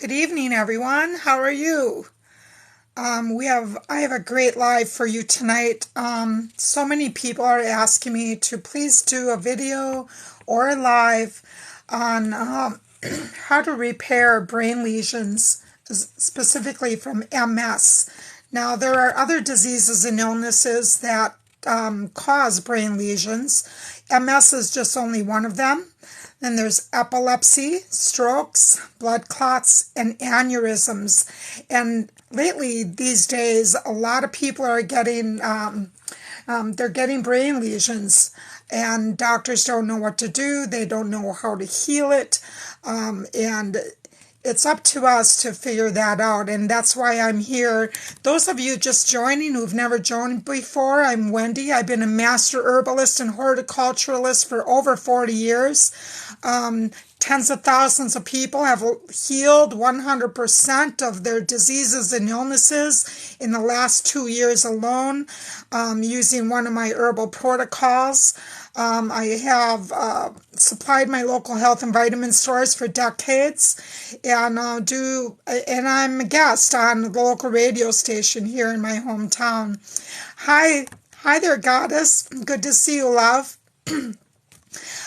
Good evening, everyone. How are you? I have a great live for you tonight. So many people are asking me to please do a video or a live on how to repair brain lesions, specifically from MS. Now, there are other diseases and illnesses that cause brain lesions. MS is just only one of them. Then there's epilepsy, strokes, blood clots, and aneurysms. And lately, these days, a lot of people are getting they're getting brain lesions, and doctors don't know what to do. They don't know how to heal it, and it's up to us to figure that out, and that's why I'm here. Those of you just joining who've never joined before, I'm Wendy. I've been a master herbalist and horticulturalist for over 40 years. Tens of thousands of people have healed 100% of their diseases and illnesses in the last 2 years alone, using one of my herbal protocols. I have supplied my local health and vitamin stores for decades, and I'm a guest on the local radio station here in my hometown. Hi there, Goddess. Good to see you, love.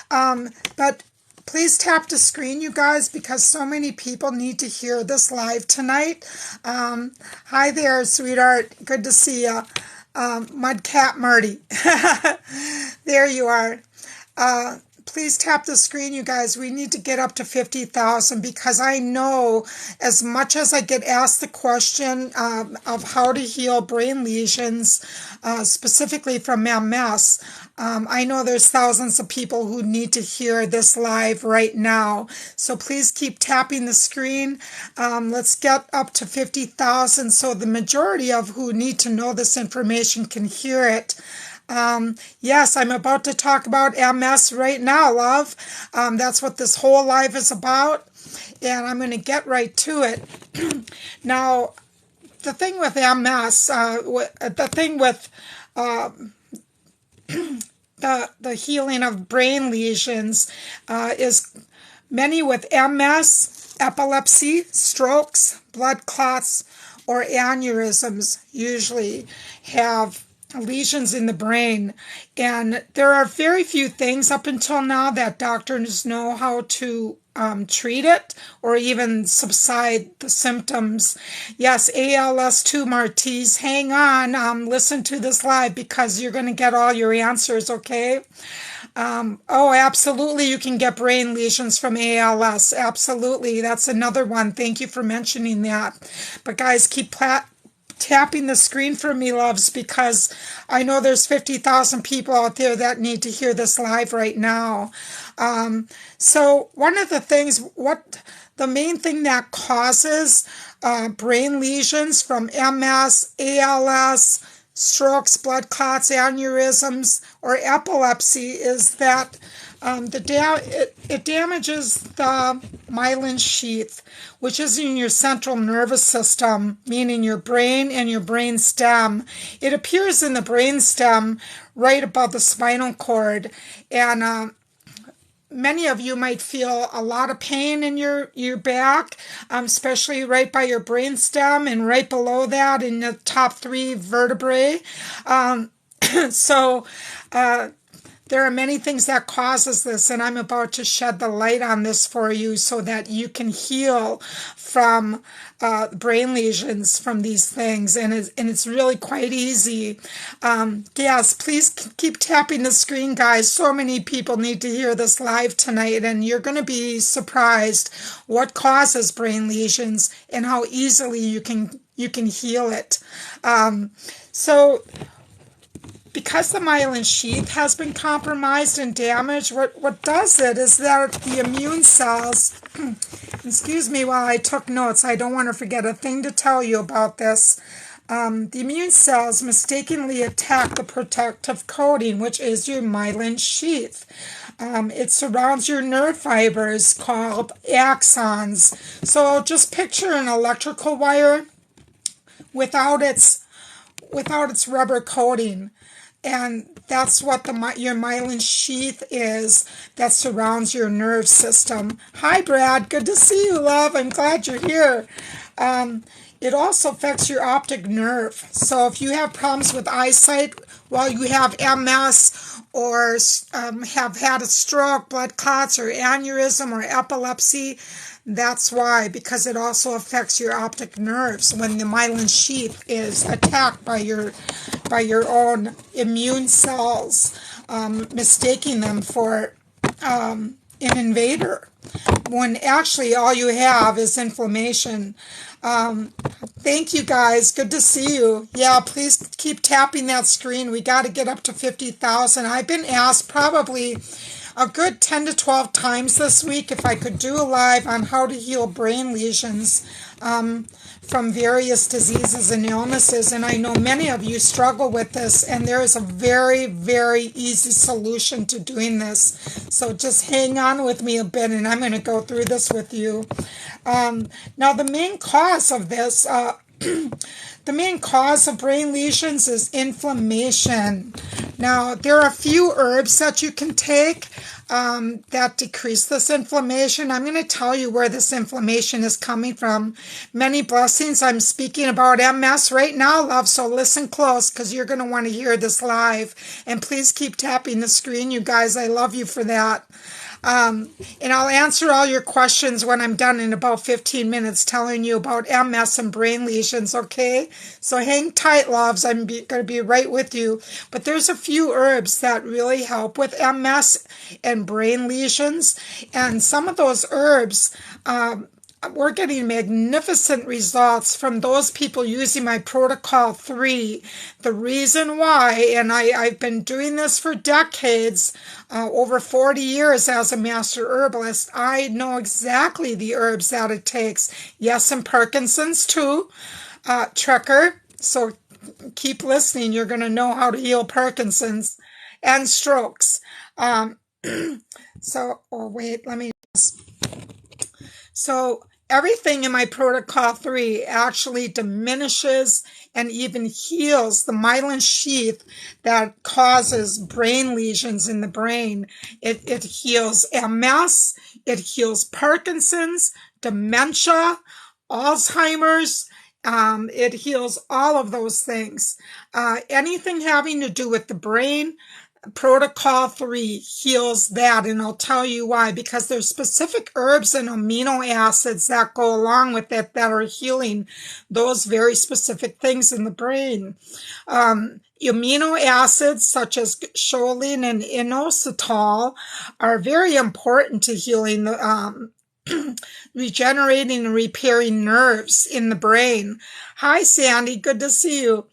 But please tap the screen, you guys, because so many people need to hear this live tonight. Hi there, sweetheart. Good to see you. Mudcat Marty. There you are. Please tap the screen, you guys. We need to get up to 50,000 because I know as much as I get asked the question of how to heal brain lesions, specifically from MS, I know there's thousands of people who need to hear this live right now. So please keep tapping the screen. Let's get up to 50,000 so the majority of who need to know this information can hear it. Yes, I'm about to talk about MS right now, love. That's what this whole live is about, and I'm going to get right to it. Now, the thing with MS, the thing with the healing of brain lesions is many with MS, epilepsy, strokes, blood clots, or aneurysms usually have lesions in the brain, and there are very few things up until now that doctors know how to treat it or even subside the symptoms. Yes, ALS2 Martise, hang on, listen to this live because you're going to get all your answers, okay? Oh, absolutely, you can get brain lesions from ALS. Absolutely, that's another one. Thank you for mentioning that. But guys, keep tapping the screen for me, loves, because I know there's 50,000 people out there that need to hear this live right now. So one of the things, the main thing that causes brain lesions from MS, ALS, strokes, blood clots, aneurysms, or epilepsy is that it damages the myelin sheath, which is in your central nervous system, meaning your brain and your brain stem. It appears in the brain stem right above the spinal cord, and many of you might feel a lot of pain in your back, especially right by your brain stem and right below that in the top 3 vertebrae. There are many things that causes this, and I'm about to shed the light on this for you so that you can heal from brain lesions from these things, and it's really quite easy. Yes, please keep tapping the screen, guys. So many people need to hear this live tonight, and you're going to be surprised what causes brain lesions and how easily you can heal it. Because the myelin sheath has been compromised and damaged, what does it is that the immune cells, excuse me while I took notes, I don't want to forget a thing to tell you about this. The immune cells mistakenly attack the protective coating, which is your myelin sheath. It surrounds your nerve fibers called axons. So just picture an electrical wire without its rubber coating. And that's what your myelin sheath is that surrounds your nerve system. Hi, Brad. Good to see you, love. I'm glad you're here. It also affects your optic nerve. So if you have problems with eyesight while you have MS or have had a stroke, blood clots, or aneurysm or epilepsy, that's why, because it also affects your optic nerves when the myelin sheath is attacked by your own immune cells, mistaking them for an invader, when actually all you have is inflammation. Thank you, guys. Good to see you. Yeah, please keep tapping that screen. We got to get up to 50,000. I've been asked probably a good 10 to 12 times this week if I could do a live on how to heal brain lesions from various diseases and illnesses. And I know many of you struggle with this, and there is a very, very easy solution to doing this. So just hang on with me a bit, and I'm going to go through this with you. Now, the main cause of this, the main cause of brain lesions is inflammation. Now, there are a few herbs that you can take that decrease this inflammation. I'm going to tell you where this inflammation is coming from. Many blessings. I'm speaking about MS right now, love, so listen close because you're going to want to hear this live. And please keep tapping the screen, you guys. I love you for that. And I'll answer all your questions when I'm done in about 15 minutes telling you about MS and brain lesions, okay? So hang tight, loves. I'm going to be right with you. But there's a few herbs that really help with MS and brain lesions. And some of those herbs, we're getting magnificent results from those people using my Protocol 3. The reason why, and I've been doing this for decades, over 40 years as a master herbalist, I know exactly the herbs that it takes. Yes, and Parkinson's too, Trekker. So keep listening. You're going to know how to heal Parkinson's and strokes. So everything in my Protocol 3 actually diminishes and even heals the myelin sheath that causes brain lesions in the brain. It heals MS, it heals Parkinson's, dementia, Alzheimer's. It heals all of those things. Anything having to do with the brain, Protocol 3 heals that, and I'll tell you why. Because there's specific herbs and amino acids that go along with it that are healing those very specific things in the brain. Amino acids such as choline and inositol are very important to healing the regenerating and repairing nerves in the brain. Hi, Sandy. Good to see you.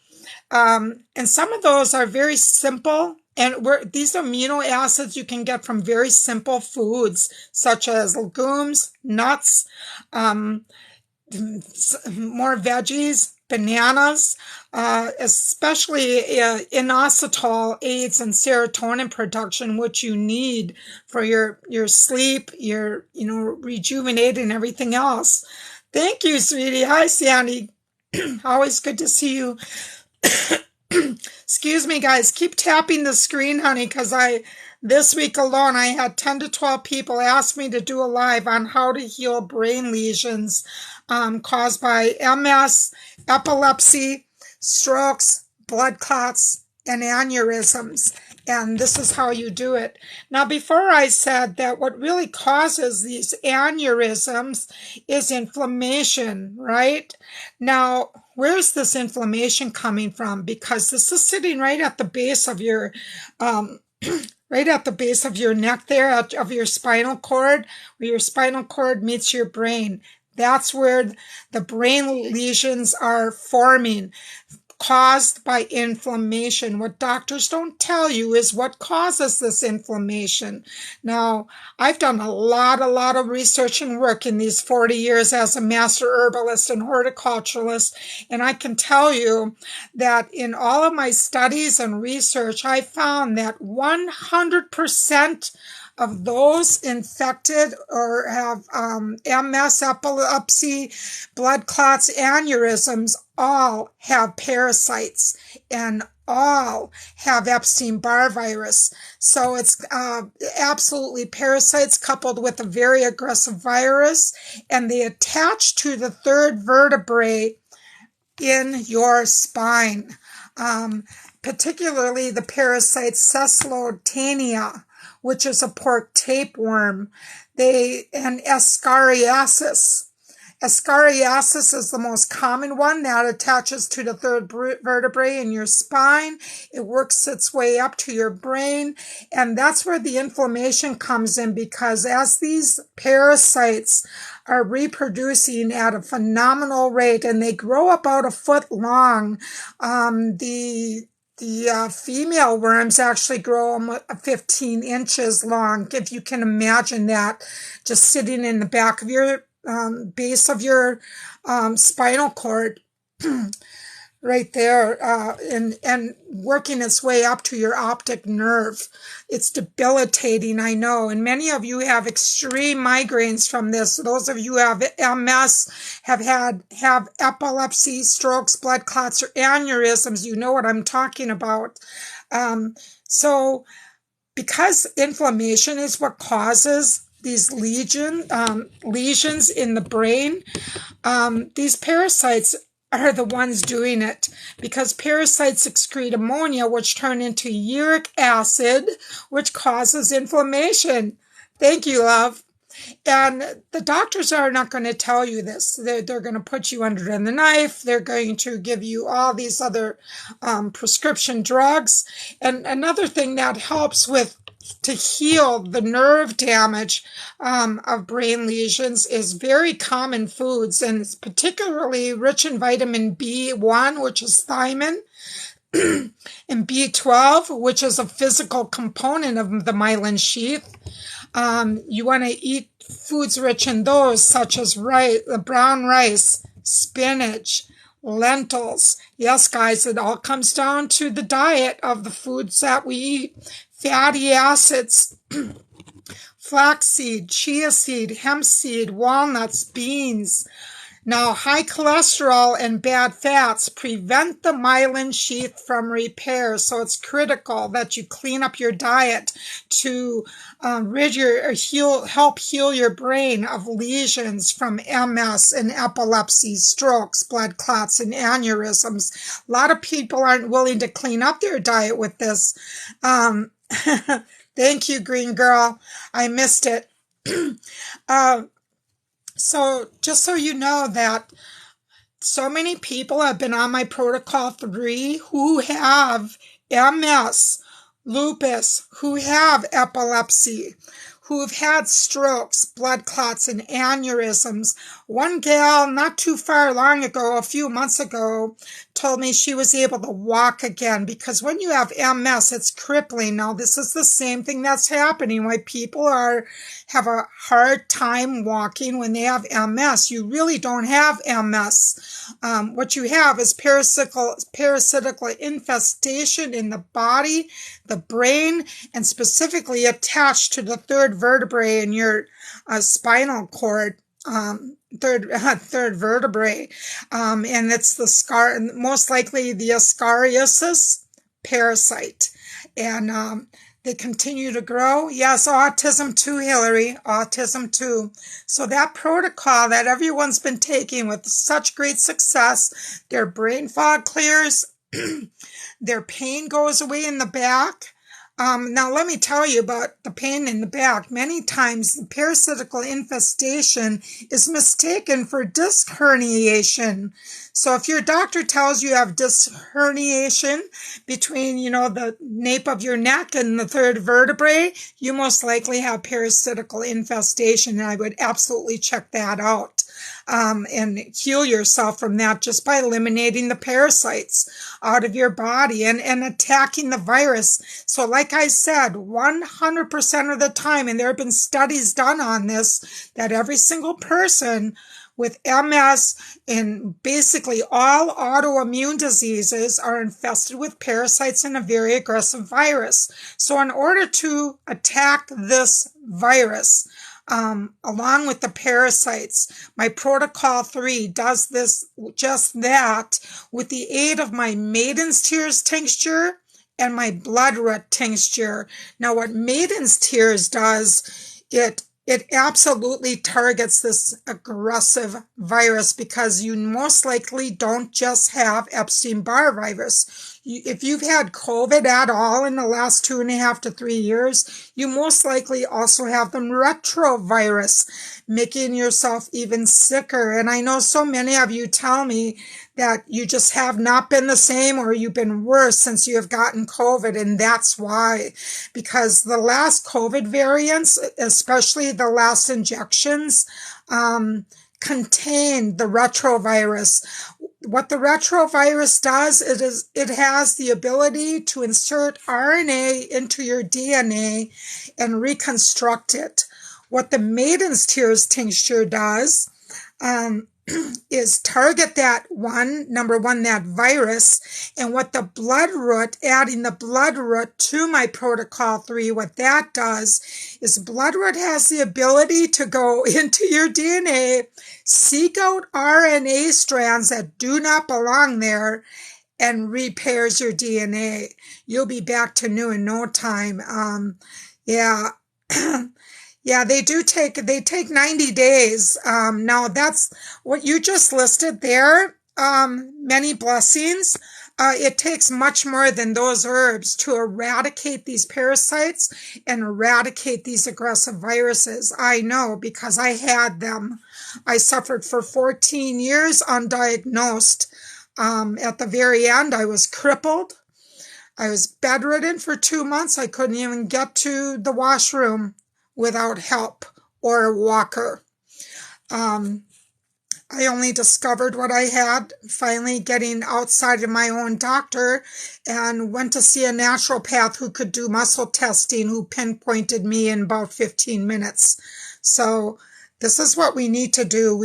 And some of those are very simple. And these amino acids you can get from very simple foods, such as legumes, nuts, more veggies, bananas, especially inositol aids in serotonin production, which you need for your sleep, your rejuvenate and everything else. Thank you, sweetie. Hi, Sandy. Always good to see you. Excuse me, guys. Keep tapping the screen, honey, because this week alone, I had 10 to 12 people ask me to do a live on how to heal brain lesions caused by MS, epilepsy, strokes, blood clots, and aneurysms. And this is how you do it. Now, before I said that what really causes these aneurysms is inflammation, right? Now, where's this inflammation coming from? Because this is sitting right at the base of your, right at the base of your neck there, of your spinal cord, where your spinal cord meets your brain. That's where the brain lesions are forming, caused by inflammation. What doctors don't tell you is what causes this inflammation. Now, I've done a lot of research and work in these 40 years as a master herbalist and horticulturalist, and I can tell you that in all of my studies and research, I found that 100% of those infected or have MS, epilepsy, blood clots, aneurysms, all have parasites. And all have Epstein-Barr virus. So it's absolutely parasites coupled with a very aggressive virus, and they attach to the third vertebrae in your spine, particularly the parasite Cephalotaenia, which is a pork tapeworm, and Ascariasis. Ascariasis is the most common one that attaches to the third vertebrae in your spine. It works its way up to your brain, and that's where the inflammation comes in, because as these parasites are reproducing at a phenomenal rate, and they grow about a foot long, the female worms actually grow 15 inches long, if you can imagine that, just sitting in the back of your base of your spinal cord right there, and working its way up to your optic nerve. It's debilitating, I know, and many of you have extreme migraines from this. Those of you who have MS, have epilepsy, strokes, blood clots, or aneurysms, you know what I'm talking about. So because inflammation is what causes these lesions in the brain, these parasites are the ones doing it, because parasites excrete ammonia, which turn into uric acid, which causes inflammation. Thank you, love. And the doctors are not going to tell you this. They're going to put you under the knife. They're going to give you all these other prescription drugs. And another thing that helps to heal the nerve damage of brain lesions is very common foods, and it's particularly rich in vitamin B1, which is thiamine, and B12, which is a physical component of the myelin sheath. You want to eat foods rich in those, such as brown rice, spinach, lentils. Yes, guys, it all comes down to the diet of the foods that we eat. Fatty acids, flaxseed, chia seed, hemp seed, walnuts, beans. Now, high cholesterol and bad fats prevent the myelin sheath from repair, so it's critical that you clean up your diet to help heal your brain of lesions from MS and epilepsy, strokes, blood clots, and aneurysms. A lot of people aren't willing to clean up their diet with this. Thank you, Green Girl. I missed it. So just so you know that so many people have been on my protocol 3 who have MS, lupus, who have epilepsy, who've had strokes, blood clots, and aneurysms. One gal not too far long ago, a few months ago, told me she was able to walk again, because when you have MS, it's crippling. Now, this is the same thing that's happening why people have a hard time walking when they have MS. You really don't have MS. What you have is parasitical infestation in the body, the brain, and specifically attached to the third vertebrae in your spinal cord. Third vertebrae, and it's the most likely the Ascariasis parasite, and they continue to grow. Yes, autism too, Hillary, autism too. So that protocol that everyone's been taking with such great success, their brain fog clears, their pain goes away in the back. Now, let me tell you about the pain in the back. Many times, the parasitical infestation is mistaken for disc herniation. So if your doctor tells you have disc herniation between, the nape of your neck and the third vertebrae, you most likely have parasitical infestation, and I would absolutely check that out. And heal yourself from that just by eliminating the parasites out of your body and attacking the virus. So like I said, 100% of the time, and there have been studies done on this, that every single person with MS and basically all autoimmune diseases are infested with parasites and a very aggressive virus. So in order to attack this virus, along with the parasites. My Protocol 3 does just that with the aid of my Maiden's Tears tincture and my Bloodroot tincture. Now, what Maiden's Tears does, it absolutely targets this aggressive virus because you most likely don't just have Epstein-Barr virus. If you've had COVID at all in the last 2.5 to 3 years, you most likely also have the retrovirus, making yourself even sicker. And I know so many of you tell me that you just have not been the same or you've been worse since you have gotten COVID. And that's why, because the last COVID variants, especially the last injections, contain the retrovirus. What the retrovirus does, it has the ability to insert RNA into your DNA and reconstruct it. What the Maiden's Tears tincture does, is target that number one, that virus. And what the Bloodroot, adding the Bloodroot to my Protocol 3, what that does is Bloodroot has the ability to go into your DNA, seek out RNA strands that do not belong there, and repairs your DNA. You'll be back to new in no time. Yeah. Yeah, they take 90 days. Now that's what you just listed there. Many blessings. It takes much more than those herbs to eradicate these parasites and eradicate these aggressive viruses. I know because I had them. I suffered for 14 years undiagnosed. At the very end, I was crippled. I was bedridden for 2 months. I couldn't even get to the washroom without help or a walker. I only discovered what I had finally getting outside of my own doctor and went to see a naturopath who could do muscle testing, who pinpointed me in about 15 minutes. So this is what we need to do.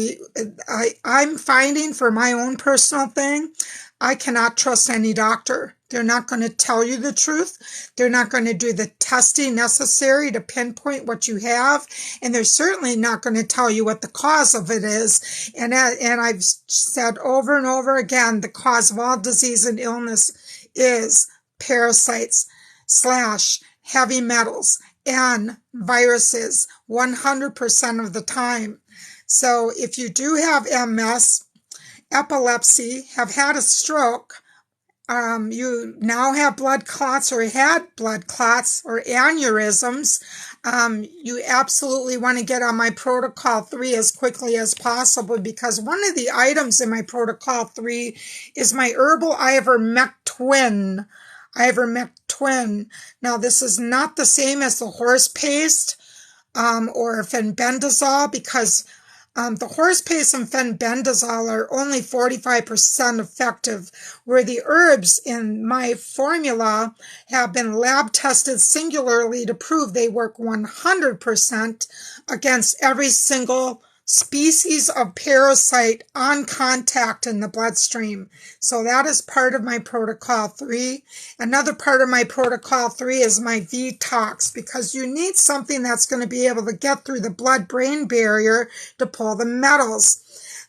I'm finding for my own personal thing, I cannot trust any doctor. They're not going to tell you the truth. They're not going to do the testing necessary to pinpoint what you have. And they're certainly not going to tell you what the cause of it is. And I've said over and over again, the cause of all disease and illness is parasites / heavy metals and viruses 100% of the time. So if you do have MS, epilepsy, have had a stroke, you now have blood clots or had blood clots or aneurysms, you absolutely want to get on my Protocol 3 as quickly as possible, because one of the items in my Protocol 3 is my herbal ivermectin. Now, this is not the same as the horse paste or fenbendazole, because the horse paste and fenbendazole are only 45% effective, where the herbs in my formula have been lab tested singularly to prove they work 100% against every single species of parasite on contact in the bloodstream. So that is part of my Protocol 3. Another part of my Protocol 3 is my detox, because you need something that's going to be able to get through the blood-brain barrier to pull the metals.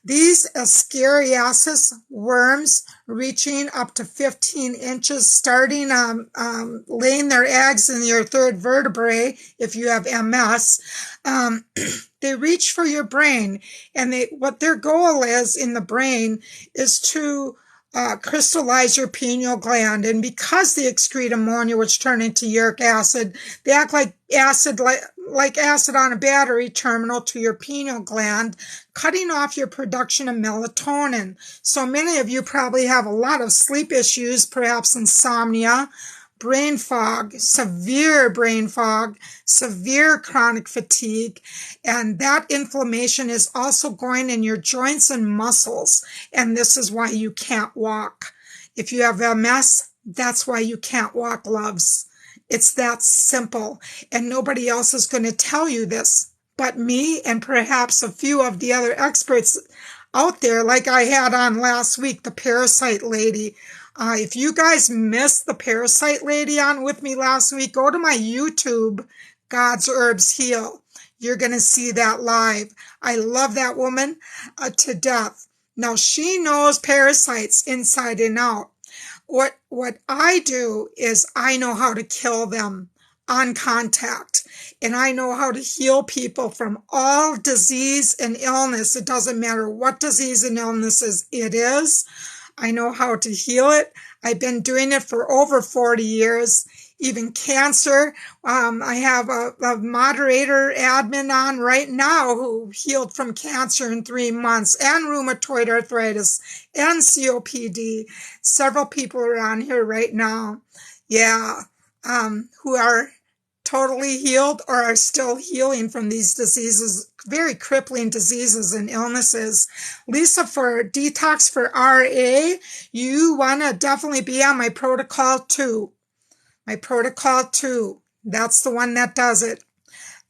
These Ascariasis worms, reaching up to 15 inches, starting laying their eggs in your third vertebrae if you have MS, they reach for your brain, and what their goal is in the brain is to crystallize your pineal gland. And because they excrete ammonia, which turn into uric acid, they act like acid on a battery terminal to your pineal gland, cutting off your production of melatonin. So many of you probably have a lot of sleep issues, perhaps insomnia, brain fog, severe chronic fatigue, and that inflammation is also going in your joints and muscles, and this is why you can't walk. If you have MS, that's why you can't walk, loves. It's that simple, and nobody else is going to tell you this but me and perhaps a few of the other experts out there, like I had on last week, the parasite lady. If you guys missed the parasite lady on with me last week, go to my YouTube, God's Herbs Heal. you're going to see that live. I love that woman to death. Now, she knows parasites inside and out. What I do is I know how to kill them on contact, and I know how to heal people from all disease and illness. It doesn't matter what disease and illnesses it is. I know how to heal it. I've been doing it for over 40 years. Even cancer. I have a moderator admin on right now who healed from cancer in 3 months, and rheumatoid arthritis, and COPD. Several people are on here right now. Yeah. Who are totally healed or are still healing from these diseases, very crippling diseases and illnesses. Lisa, for Detox for RA, you want to definitely be on my protocol 2. My protocol 2. That's the one that does it.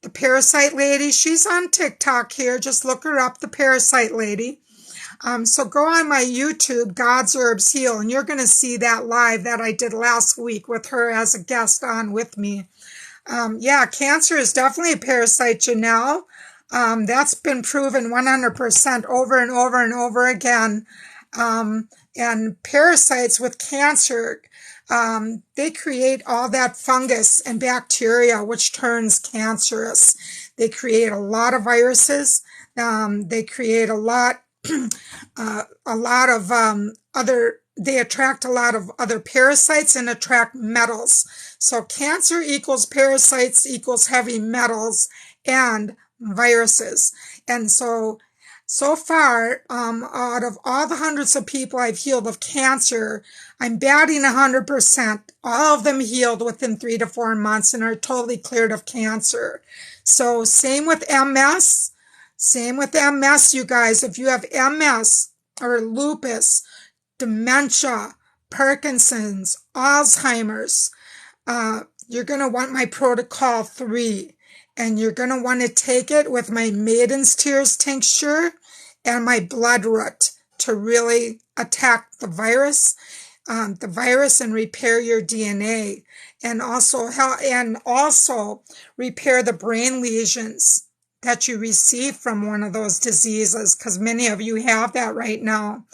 The Parasite Lady, she's on TikTok here. Just look her up, the Parasite Lady. So go on my YouTube, God's Herbs Heal, and you're going to see that live that I did last week with her as a guest on with me. Yeah, cancer is definitely a parasite, Janelle. That's been proven 100% over and over and over again. And parasites with cancer, they create all that fungus and bacteria, which turns cancerous. They create a lot of viruses. They create a lot of they attract a lot of other parasites and attract metals. So cancer equals parasites equals heavy metals and viruses. And so far, out of all the hundreds of people I've healed of cancer, I'm batting 100%. All of them healed within 3 to 4 months and are totally cleared of cancer. So same with MS. Same with MS, you guys. If you have MS or lupus, dementia, Parkinson's, Alzheimer's, you're going to want my protocol 3. And you're going to want to take it with my Maiden's Tears tincture and my bloodroot to really attack the virus and repair your DNA, and also repair the brain lesions that you receive from one of those diseases, because many of you have that right now.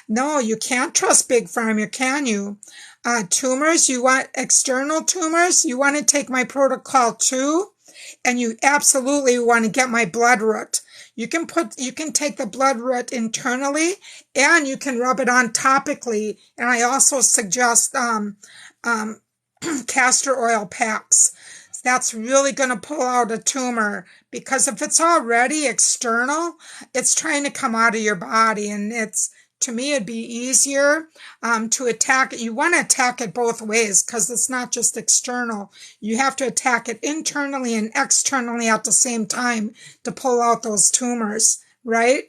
No, you can't trust Big Pharma, can you? Tumors, you want external tumors, you want to take my protocol 2. And you absolutely want to get my bloodroot. You can take the bloodroot internally, and you can rub it on topically. And I also suggest castor oil packs. That's really going to pull out a tumor, because if it's already external, it's trying to come out of your body, and to me, it'd be easier to attack it. You want to attack it both ways, because it's not just external. You have to attack it internally and externally at the same time to pull out those tumors, right?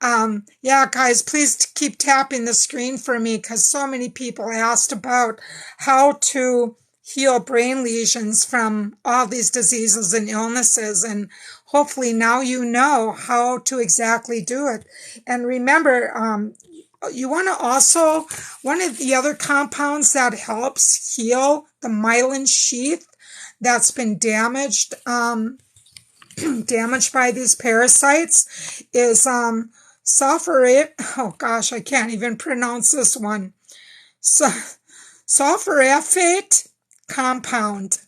Yeah, guys, please keep tapping the screen for me, because so many people asked about how to heal brain lesions from all these diseases and illnesses, and hopefully now you know how to exactly do it. And remember, you want to also, one of the other compounds that helps heal the myelin sheath that's been damaged by these parasites is sulfurate. Oh gosh, I can't even pronounce this one. Sulforaphate compound.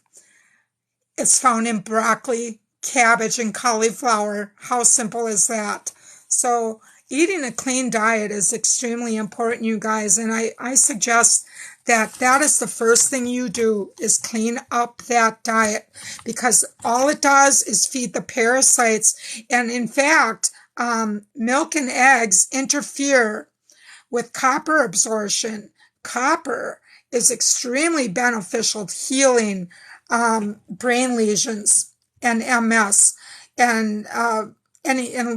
It's found in broccoli, cabbage, and cauliflower. How simple is that? So eating a clean diet is extremely important, you guys, and I suggest that is the first thing you do, is clean up that diet, because all it does is feed the parasites. And in fact, milk and eggs interfere with copper absorption. Copper is extremely beneficial to healing brain lesions and MS and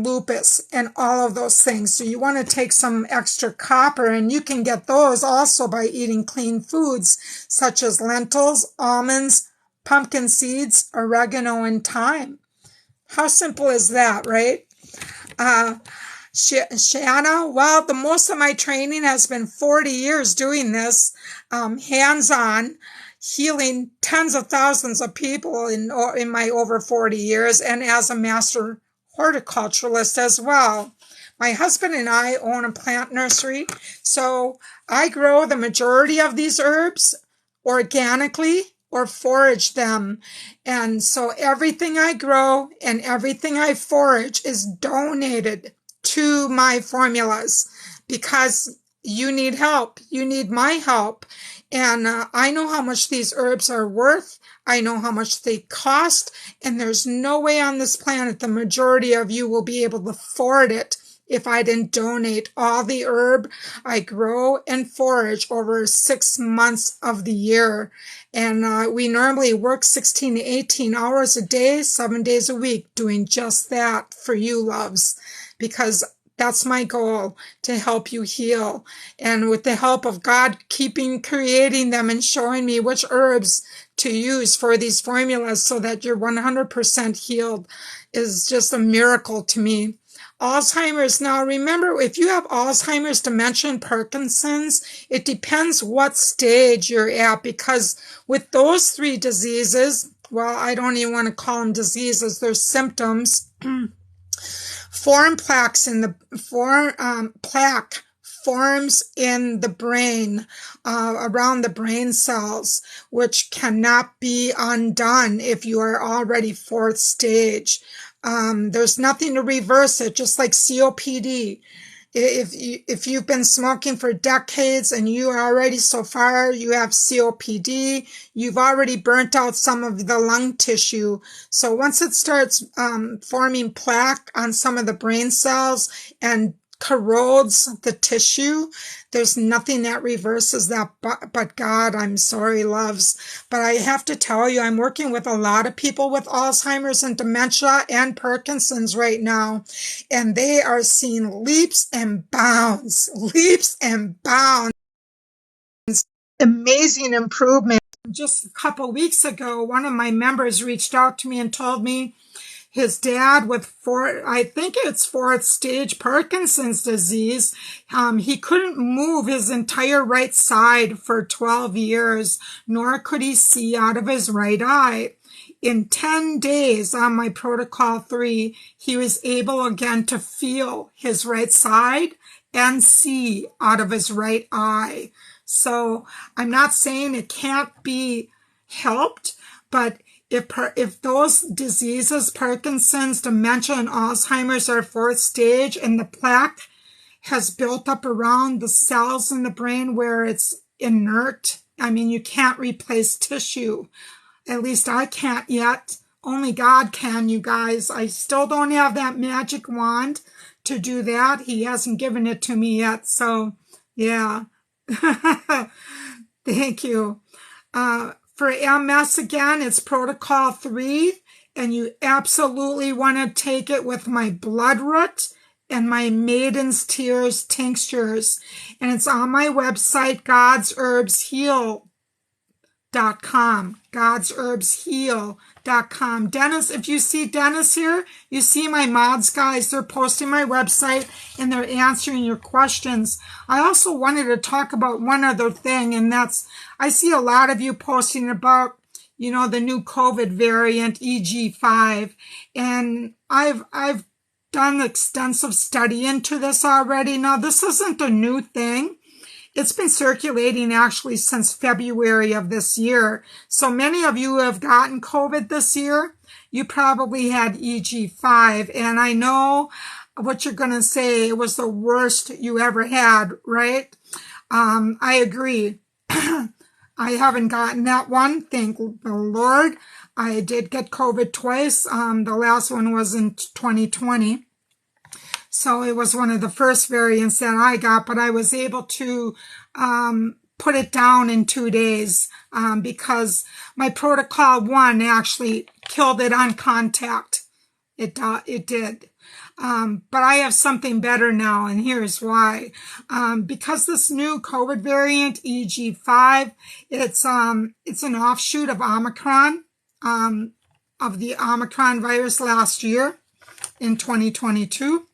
lupus and all of those things. So you want to take some extra copper, and you can get those also by eating clean foods such as lentils, almonds, pumpkin seeds, oregano, and thyme. How simple is that, right? Shanna, well, most of my training has been 40 years doing this, hands-on. healing tens of thousands of people in my over 40 years, and as a master horticulturalist as well. My husband and I own a plant nursery, so I grow the majority of these herbs organically or forage them. And so everything I grow and everything I forage is donated to my formulas because you need help. You need my help. And I know how much these herbs are worth. I know how much they cost. And there's no way on this planet the majority of you will be able to afford it if I didn't donate all the herb I grow and forage over 6 months of the year. And we normally work 16 to 18 hours a day, 7 days a week, doing just that for you, loves, because that's my goal, to help you heal. And with the help of God creating them and showing me which herbs to use for these formulas so that you're 100% healed is just a miracle to me. Alzheimer's. Now, remember, if you have Alzheimer's, dementia, and Parkinson's, it depends what stage you're at, because with those three diseases, well, I don't even want to call them diseases, they're symptoms. Foreign plaques in the plaque forms in the brain, around the brain cells, which cannot be undone if you are already fourth stage. There's nothing to reverse it, just like COPD. If you've been smoking for decades and you are already so far, you have COPD, you've already burnt out some of the lung tissue. So once it starts forming plaque on some of the brain cells and corrodes the tissue, there's nothing that reverses that but God. I'm sorry, loves. But I have to tell you, I'm working with a lot of people with Alzheimer's and dementia and Parkinson's right now, and they are seeing leaps and bounds, amazing improvement. Just a couple weeks ago, one of my members reached out to me and told me his dad with fourth stage Parkinson's disease, he couldn't move his entire right side for 12 years, nor could he see out of his right eye. In 10 days on my protocol 3, he was able again to feel his right side and see out of his right eye. So I'm not saying it can't be helped, but if those diseases, Parkinson's, dementia, and Alzheimer's are fourth stage and the plaque has built up around the cells in the brain where it's inert, I mean, you can't replace tissue. At least I can't yet. Only God can, you guys. I still don't have that magic wand to do that. He hasn't given it to me yet. So, yeah. Thank you. For MS, again, it's protocol 3, and you absolutely want to take it with my bloodroot and my maiden's tears tinctures. And it's on my website, godsherbsheal.com, godsherbsheal.com. Dennis, if you see Dennis here, you see my mods, guys. They're posting my website and they're answering your questions. I also wanted to talk about one other thing, and that's, I see a lot of you posting about, the new COVID variant, EG5, and I've done extensive study into this already. Now, this isn't a new thing. It's been circulating actually since February of this year. So many of you who have gotten COVID this year, you probably had EG5. And I know what you're going to say, it was the worst you ever had, right? I agree. I haven't gotten that one, thank the Lord. I did get COVID twice. The last one was in 2020. So it was one of the first variants that I got, but I was able to put it down in 2 days because my protocol 1 actually killed it on contact. It did. But I have something better now, and here's why. Because this new COVID variant, EG5, it's an offshoot of Omicron, of the Omicron virus last year in 2022.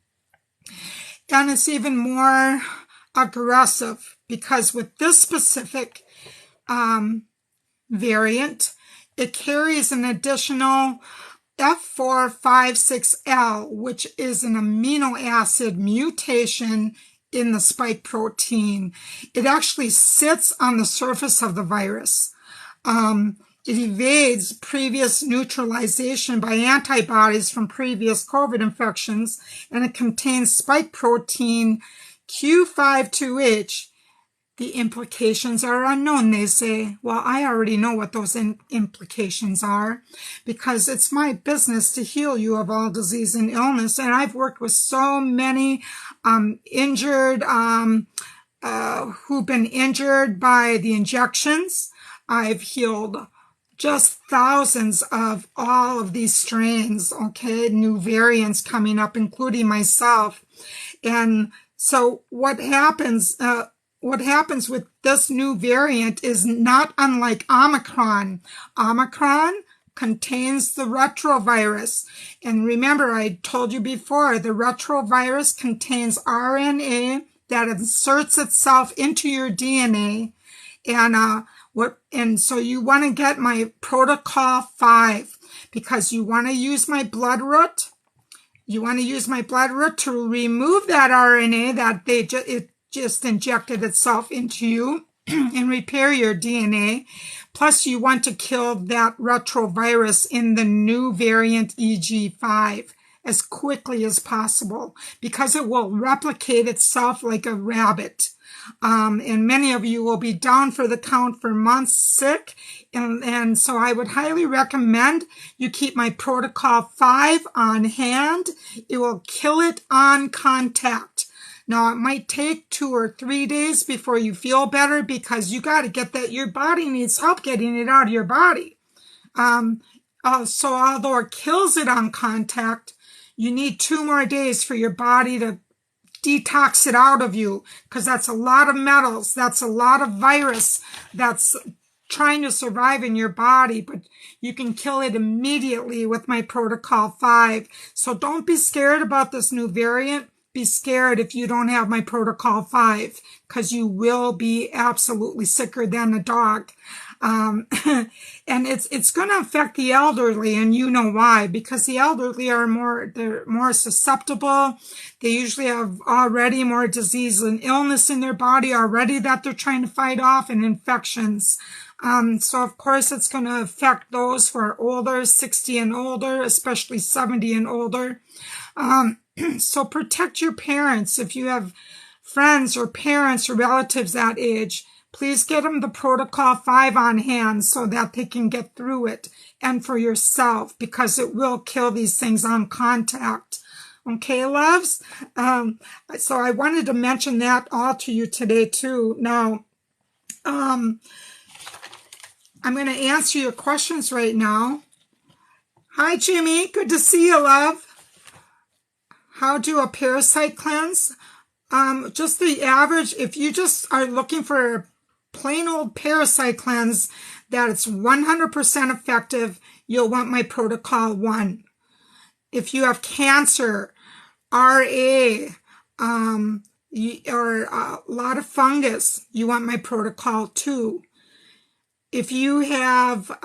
And it's even more aggressive because with this specific variant. It carries an additional F456L, which is an amino acid mutation in the spike protein. It actually sits on the surface of the virus. It evades previous neutralization by antibodies from previous COVID infections, and it contains spike protein Q52H. The implications are unknown, they say. Well, I already know what those implications are because it's my business to heal you of all disease and illness. And I've worked with so many injured, who've been injured by the injections. I've healed just thousands of all of these strains, okay, new variants coming up, including myself. And so what happens with this new variant is not unlike Omicron. Omicron contains the retrovirus. And remember, I told you before, the retrovirus contains RNA that inserts itself into your DNA. And so you want to get my protocol 5 because you want to use my blood root. You want to use my blood root to remove that RNA that it just injected itself into you and repair your DNA. Plus, you want to kill that retrovirus in the new variant EG5 as quickly as possible because it will replicate itself like a rabbit. And many of you will be down for the count for months sick. And so I would highly recommend you keep my protocol 5 on hand. It will kill it on contact. Now, it might take 2 or 3 days before you feel better because you got to get that. Your body needs help getting it out of your body. So although it kills it on contact, you need 2 more days for your body to detox it out of you because that's a lot of metals. That's a lot of virus that's trying to survive in your body, but you can kill it immediately with my protocol 5. So don't be scared about this new variant. Be scared if you don't have my protocol 5 because you will be absolutely sicker than a dog. And it's going to affect the elderly, and you know why, because the elderly are they're more susceptible. They usually have already more disease and illness in their body already that they're trying to fight off, and infections. So of course it's going to affect those who are older, 60 and older, especially 70 and older. So protect your parents. If you have friends or parents or relatives that age, please get them the protocol 5 on hand so that they can get through it, and for yourself because it will kill these things on contact. Okay, loves? So I wanted to mention that all to you today too. Now, I'm going to answer your questions right now. Hi, Jimmy. Good to see you, love. How do a parasite cleanse? Just the average, if you just are looking for a plain old parasite cleanse that it's 100% effective, you'll want my protocol 1. If you have cancer, RA, or a lot of fungus, you want my protocol 2. If you have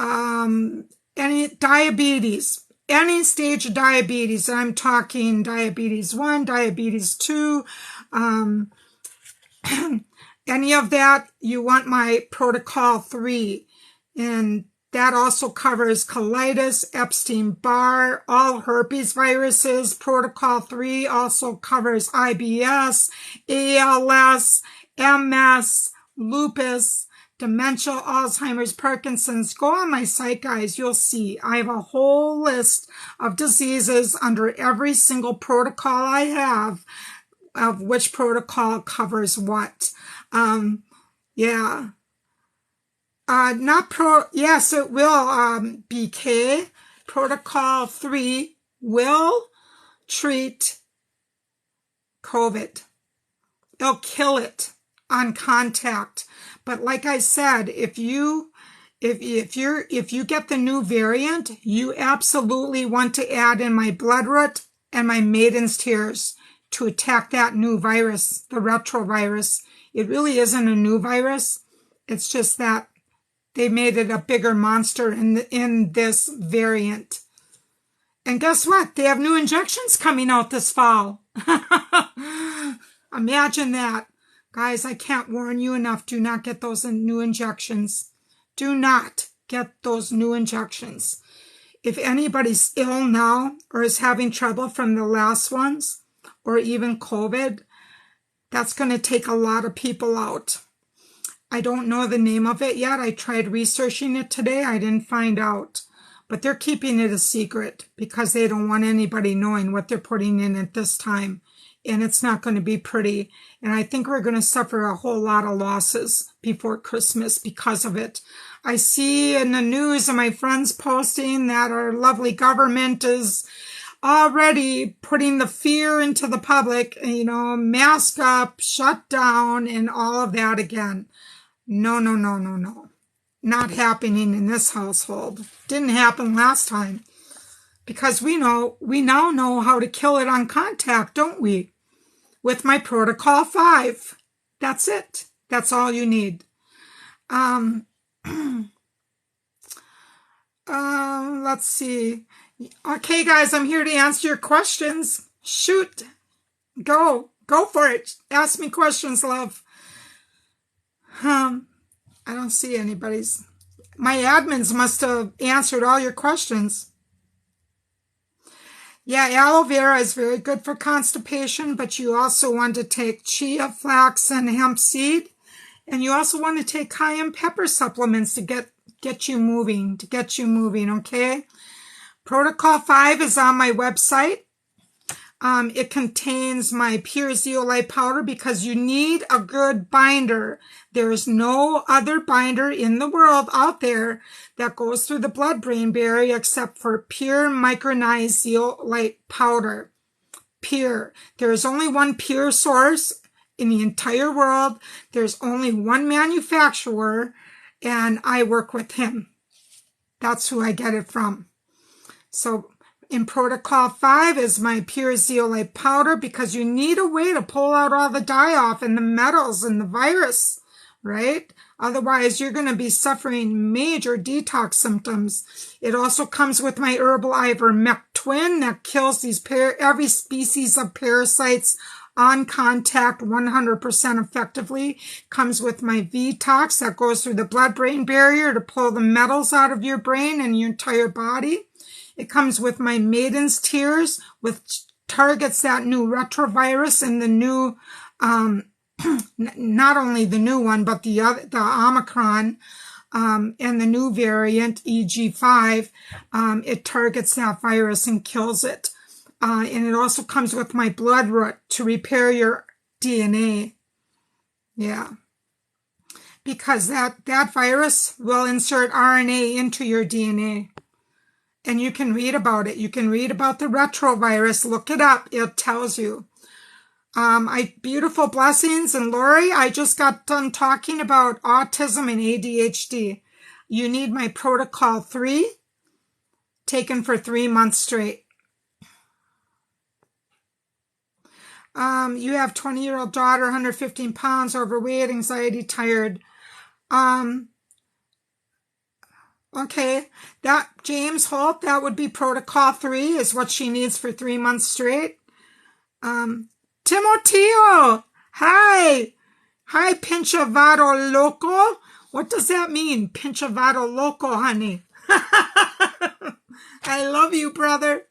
any diabetes, any stage of diabetes, I'm talking diabetes 1, diabetes 2, any of that, you want my protocol 3. And that also covers colitis, Epstein-Barr, all herpes viruses. Protocol 3 also covers IBS, ALS, MS, lupus, dementia, Alzheimer's, Parkinson's. Go on my site, guys. You'll see I have a whole list of diseases under every single protocol I have of which protocol covers what. Yeah. Yes, it will, BK. Protocol 3 will treat COVID. It'll kill it on contact. But like I said, if you get the new variant, you absolutely want to add in my blood root and my maiden's tears to attack that new virus, the retrovirus. It really isn't a new virus. It's just that they made it a bigger monster in this variant. And guess what? They have new injections coming out this fall. Imagine that. Guys, I can't warn you enough. Do not get those new injections. Do not get those new injections. If anybody's ill now or is having trouble from the last ones or even COVID, that's going to take a lot of people out. I don't know the name of it yet. I tried researching it today. I didn't find out. But they're keeping it a secret because they don't want anybody knowing what they're putting in at this time. And it's not going to be pretty. And I think we're going to suffer a whole lot of losses before Christmas because of it. I see in the news and my friends posting that our lovely government is already putting the fear into the public, you know, mask up, shut down, and all of that again. No, no, no, no, no. Not happening in this household. Didn't happen last time. Because we now know how to kill it on contact, don't we? With my Protocol 5. That's it. That's all you need. Let's see. Okay, guys, I'm here to answer your questions. Shoot. Go for it. Ask me questions, love. I don't see anybody's. My admins must have answered all your questions. Yeah, aloe vera is very good for constipation, but you also want to take chia, flax, and hemp seed. And you also want to take cayenne pepper supplements to get you moving, okay? Protocol 5 is on my website. It contains my pure zeolite powder because you need a good binder. There is no other binder in the world out there that goes through the blood-brain barrier except for pure micronized zeolite powder. Pure. There is only one pure source in the entire world. There's only one manufacturer, and I work with him. That's who I get it from. So in Protocol 5 is my pure zeolite powder because you need a way to pull out all the dye off and the metals and the virus, right? Otherwise, you're going to be suffering major detox symptoms. It also comes with my herbal ivermectin that kills these every species of parasites on contact 100% effectively. Comes with my Vtox that goes through the blood-brain barrier to pull the metals out of your brain and your entire body. It comes with my Maiden's Tears, which targets that new retrovirus and the new, not only the new one, but the Omicron, and the new variant, EG5. It targets that virus and kills it. And it also comes with my Bloodroot to repair your DNA. Yeah. Because that virus will insert RNA into your DNA. And you can read about it. You can read about the retrovirus. Look it up. It tells you. Beautiful blessings. And Lori, I just got done talking about autism and ADHD. You need my Protocol 3 taken for 3 months straight. You have 20-year-old daughter, 115 pounds, overweight, anxiety, tired. Okay, that James Holt, that would be Protocol 3 is what she needs for 3 months straight. Timoteo, hi. Hi, Pinchavado Loco. What does that mean, Pinchavado Loco, honey? I love you, brother.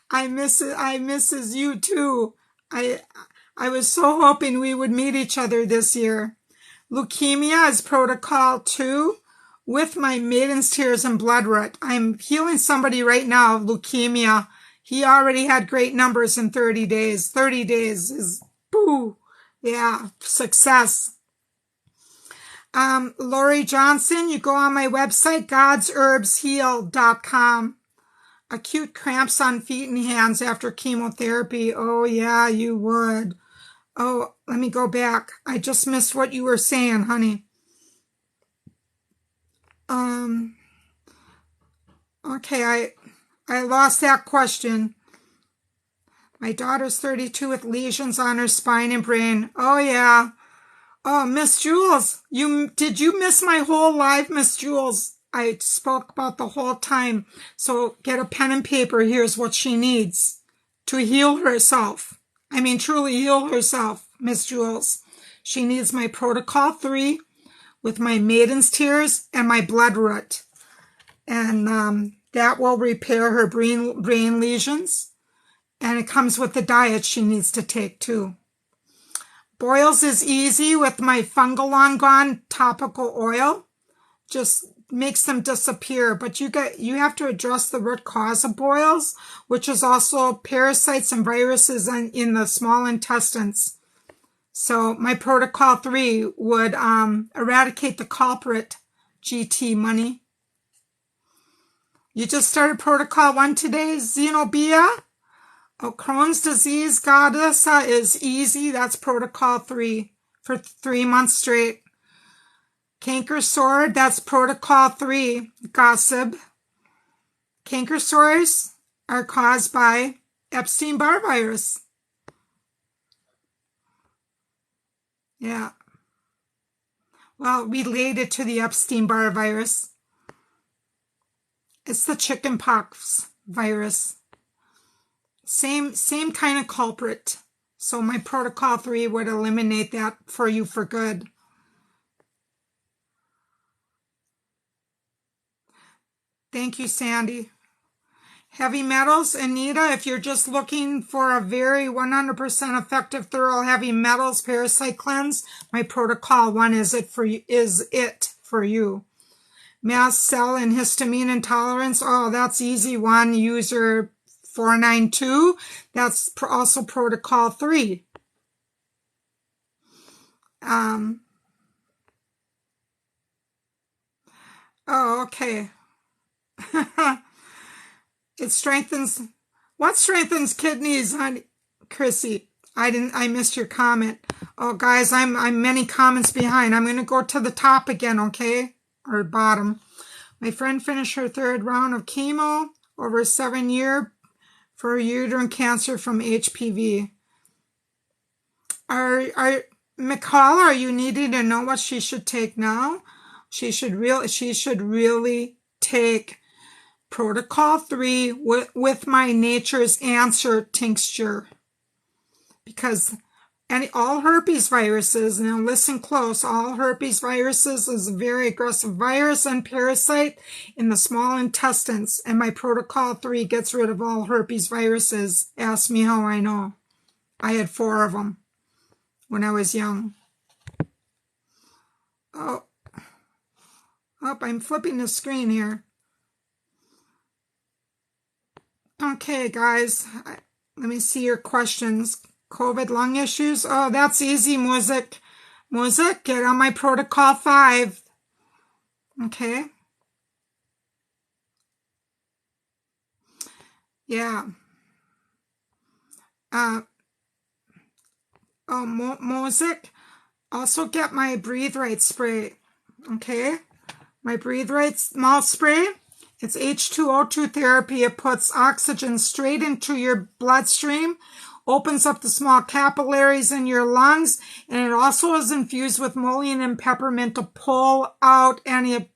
I misses you too. I was so hoping we would meet each other this year. Leukemia is Protocol 2. With my Maiden's Tears and Bloodroot. I'm healing somebody right now of leukemia. He already had great numbers in 30 days. 30 days is, boo, yeah, success. Lori Johnson, you go on my website, godsherbsheal.com. Acute cramps on feet and hands after chemotherapy. Oh, yeah, you would. Oh, let me go back. I just missed what you were saying, honey. Okay, I lost that question. My daughter's 32 with lesions on her spine and brain. Oh, yeah. Oh, Miss Jules, did you miss my whole live, Miss Jules? I spoke about the whole time. So get a pen and paper. Here's what she needs to heal herself. I mean, truly heal herself, Miss Jules. She needs my Protocol 3 with my Maiden's Tears and my blood root. And that will repair her brain lesions. And it comes with the diet she needs to take too. Boils is easy with my Fungal Long Gone topical oil. Just makes them disappear. But you have to address the root cause of boils, which is also parasites and viruses in the small intestines. So my Protocol 3 would eradicate the culprit, GT money. You just started Protocol 1 today, Zenobia. Oh, Crohn's disease, goddess, is easy. That's Protocol 3 for 3 months straight. Canker sore, that's Protocol 3, gossip. Canker sores are caused by Epstein-Barr virus. Yeah. Well, related to the Epstein-Barr virus. It's the chickenpox virus. Same kind of culprit. So my Protocol 3 would eliminate that for you for good. Thank you, Sandy. Heavy metals, Anita, if you're just looking for a very 100% effective, thorough heavy metals parasite cleanse, my Protocol 1 is it for you. Mast cell and histamine intolerance, oh, that's easy one. User 492, that's also Protocol 3. Oh, okay. It strengthens, what strengthens kidneys, honey? Chrissy, I missed your comment. Oh, guys, I'm many comments behind. I'm going to go to the top again, okay? Or bottom. My friend finished her 3rd round of chemo over 7 year for uterine cancer from HPV. McCall, are you needing to know what she should take now? She should really take Protocol 3 with my Nature's Answer tincture. Because all herpes viruses, now listen close, all herpes viruses is a very aggressive virus and parasite in the small intestines. And my Protocol 3 gets rid of all herpes viruses. Ask me how I know. I had 4 of them when I was young. Oh, I'm flipping the screen here. Okay, guys, let me see your questions. COVID lung issues. Oh, that's easy, Music. Music, get on my Protocol 5. Okay. Yeah. Music, also get my Breathe Right spray. Okay. My Breathe Right mouth spray. It's H2O2 therapy. It puts oxygen straight into your bloodstream, opens up the small capillaries in your lungs, and it also is infused with mullein and peppermint to pull out any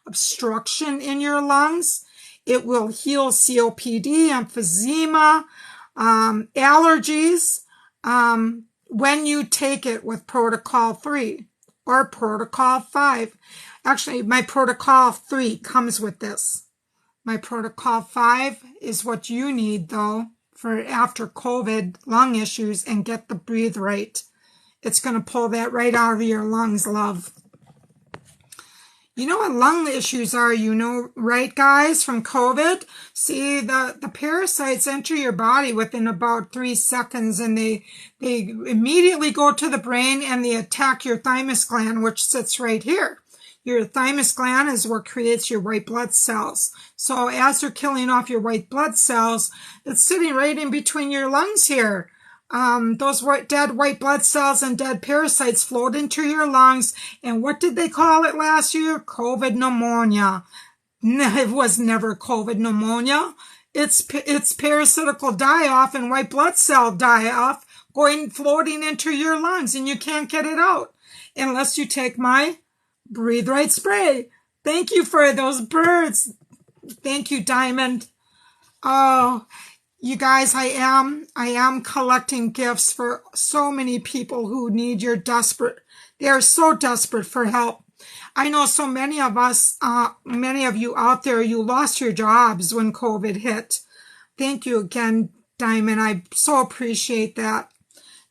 obstruction in your lungs. It will heal COPD, emphysema, allergies when you take it with Protocol 3 or Protocol 5. Actually, my Protocol 3 comes with this. My Protocol 5 is what you need, though, for after COVID lung issues and get the Breathe Right. It's going to pull that right out of your lungs, love. You know what lung issues are, right, guys, from COVID? See, the parasites enter your body within about 3 seconds, and they immediately go to the brain and they attack your thymus gland, which sits right here. Your thymus gland is what creates your white blood cells. So as they're killing off your white blood cells, it's sitting right in between your lungs here. Those dead white blood cells and dead parasites float into your lungs. And what did they call it last year? COVID pneumonia. It was never COVID pneumonia. It's parasitical die-off and white blood cell die-off floating into your lungs, and you can't get it out. unless you take my Breathe Right spray. Thank you for those birds. Thank you, Diamond. Oh, you guys, I am collecting gifts for so many people who need your desperate. They are so desperate for help. I know so many of us, many of you out there, you lost your jobs when COVID hit. Thank you again, Diamond. I so appreciate that.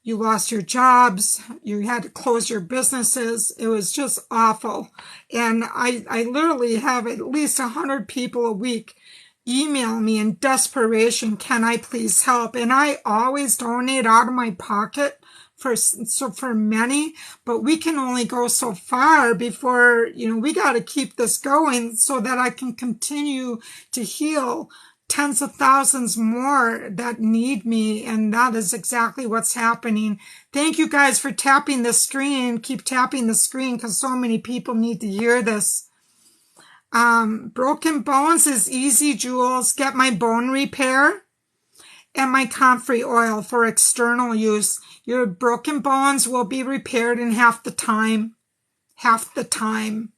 You lost your jobs. You had to close your businesses. It was just awful. And I literally have at least 100 people a week email me in desperation, can I please help? And I always donate out of my pocket for many, but we can only go so far before, we got to keep this going so that I can continue to heal tens of thousands more that need me, and that is exactly what's happening. Thank you guys for tapping the screen. Keep tapping the screen because so many people need to hear this. Broken bones is easy, Jules. Get my bone repair and my comfrey oil for external use. Your broken bones will be repaired in half the time. Half the time.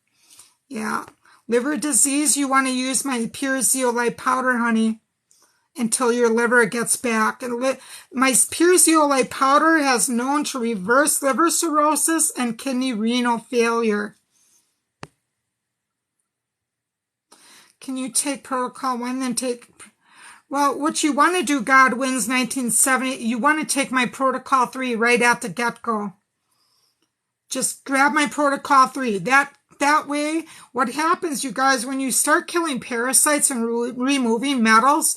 Yeah. Liver disease, you want to use my pure zeolite powder, honey, until your liver gets back. And my pure zeolite powder has known to reverse liver cirrhosis and kidney renal failure. Can you take protocol 1, then take... Well, what you want to do, God Wins 1970, you want to take my protocol 3 right at the get-go. Just grab my protocol 3. That way, what happens, you guys, when you start killing parasites and removing metals,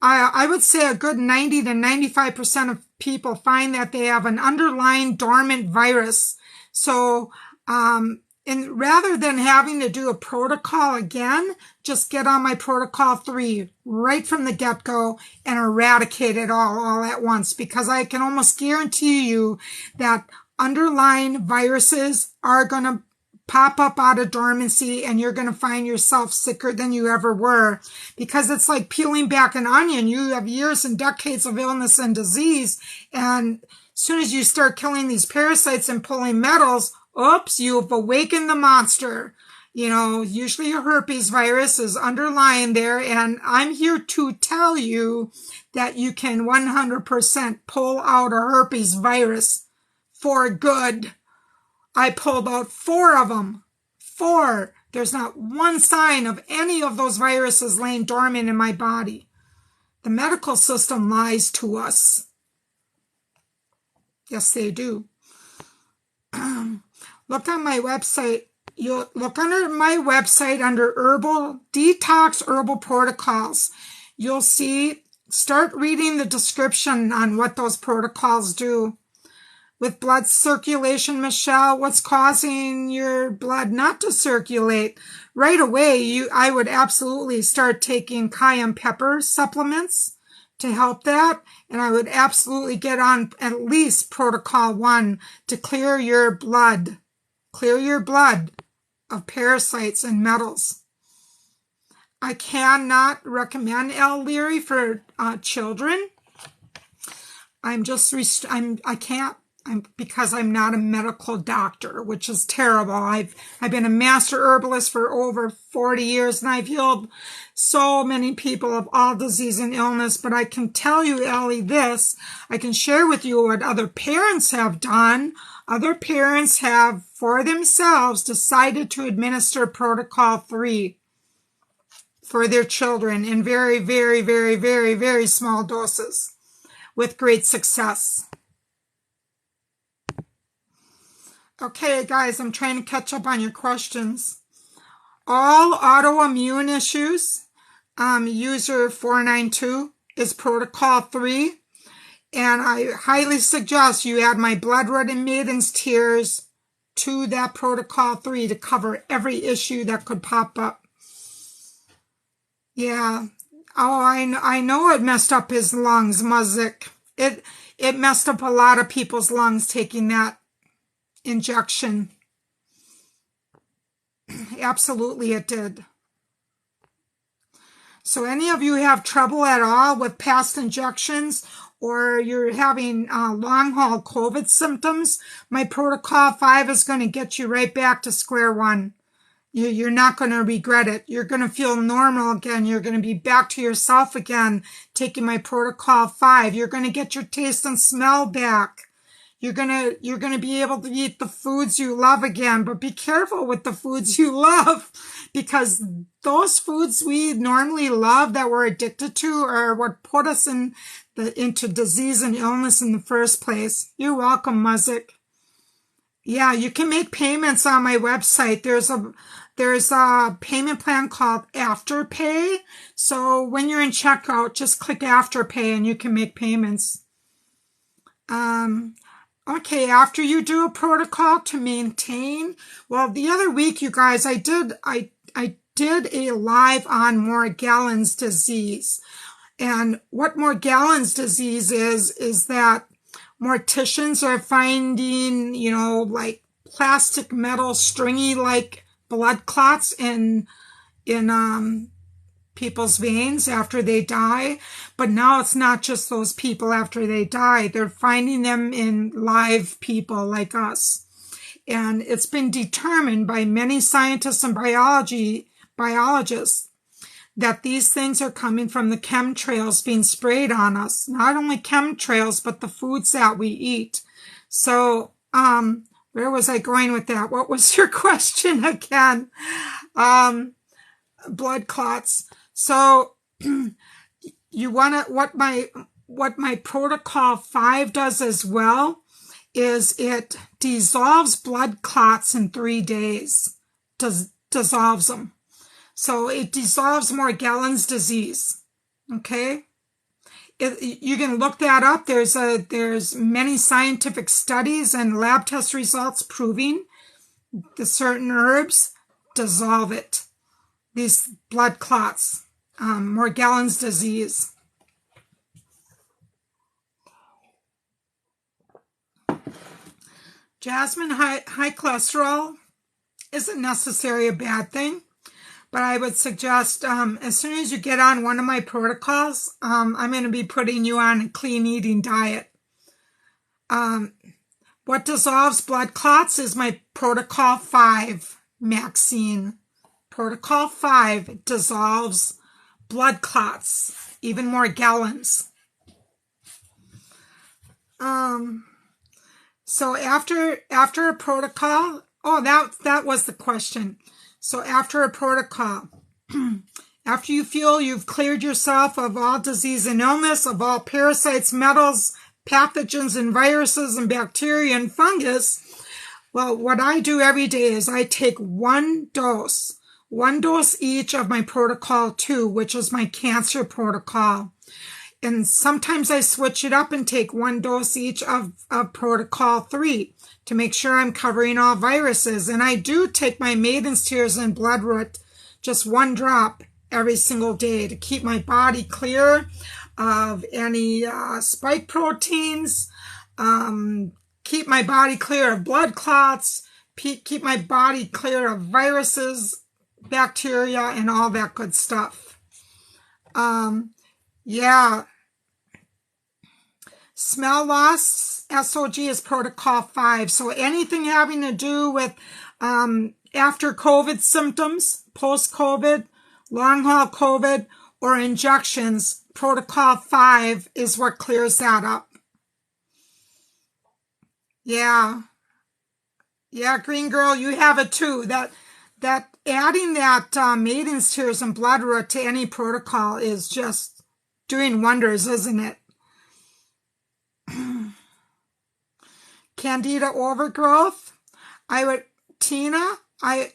I would say a good 90 to 95% of people find that they have an underlying dormant virus. So, and rather than having to do a protocol again, just get on my protocol 3 right from the get-go and eradicate it all at once, because I can almost guarantee you that underlying viruses are going to pop up out of dormancy and you're going to find yourself sicker than you ever were, because it's like peeling back an onion. You have years and decades of illness and disease, and as soon as you start killing these parasites and pulling metals, oops, you've awakened the monster. Usually a herpes virus is underlying there, and I'm here to tell you that you can 100% pull out a herpes virus for good. I pulled out 4 of them. 4. There's not one sign of any of those viruses laying dormant in my body. The medical system lies to us. Yes, they do. Look on my website. You'll look under my website under detox herbal protocols. You'll see, start reading the description on what those protocols do. With blood circulation, Michelle, what's causing your blood not to circulate? Right away, I would absolutely start taking cayenne pepper supplements to help that. And I would absolutely get on at least protocol 1 to clear your blood. Clear your blood of parasites and metals. I cannot recommend L. Leary for children. I can't. Because I'm not a medical doctor, which is terrible. I've been a master herbalist for over 40 years, and I've healed so many people of all disease and illness. But I can tell you, Ellie, this. I can share with you what other parents have done. Other parents have, for themselves, decided to administer protocol 3 for their children in very, very, very, very, very small doses with great success. Okay, guys, I'm trying to catch up on your questions. All autoimmune issues, user 492 is protocol 3. And I highly suggest you add my Blood Red and Maiden's Tears to that protocol 3 to cover every issue that could pop up. Yeah. Oh, I know it messed up his lungs, Muzik. It messed up a lot of people's lungs taking that injection. Absolutely it did. So any of you have trouble at all with past injections or you're having long haul COVID symptoms, my protocol 5 is going to get you right back to square one. You're not going to regret it. You're going to feel normal again. You're going to be back to yourself again, taking my protocol 5. You're going to get your taste and smell back. You're going to be able to eat the foods you love again, but be careful with the foods you love, because those foods we normally love that we're addicted to are what put us into disease and illness in the first place. You're welcome, Muzik. Yeah, you can make payments on my website. There's a payment plan called Afterpay. So when you're in checkout, just click Afterpay and you can make payments. Okay, after you do a protocol to maintain, well, the other week, you guys, I did a live on Morgellons disease. And what Morgellons disease is that morticians are finding, like plastic, metal, stringy, like blood clots in people's veins after they die. But now it's not just those people after they die. They're finding them in live people like us. And it's been determined by many scientists and biologists that these things are coming from the chemtrails being sprayed on us. Not only chemtrails, but the foods that we eat. So, where was I going with that? What was your question again? Blood clots. So, you want to, what my protocol 5 does as well is it dissolves blood clots in 3 days. Dissolves them. So it dissolves Morgellons disease. Okay? You can look that up. There's many scientific studies and lab test results proving that certain herbs dissolve it. These blood clots, Morgellons disease. Jasmine, high cholesterol isn't necessarily a bad thing, but I would suggest as soon as you get on one of my protocols, I'm going to be putting you on a clean eating diet. What dissolves blood clots is my protocol 5, Maxine. Protocol 5 dissolves blood clots, even Morgellons. So after a protocol, that was the question. So after a protocol, after you feel you've cleared yourself of all disease and illness, of all parasites, metals, pathogens, and viruses, and bacteria and fungus, well, what I do every day is I take one dose each of my protocol 2, which is my cancer protocol. And sometimes I switch it up and take one dose each of protocol 3 to make sure I'm covering all viruses. And I do take my Maiden's Tears and Bloodroot, just one drop every single day to keep my body clear of any spike proteins, keep my body clear of blood clots, keep my body clear of viruses, bacteria, and all that good stuff. Yeah. Smell loss, SOG is protocol 5. So anything having to do with after COVID symptoms, post-COVID, long-haul COVID, or injections, protocol 5 is what clears that up. Yeah. Yeah, Green Girl, you have it too. That adding that Maiden's Tears and Bloodroot to any protocol is just doing wonders, isn't it? Candida overgrowth.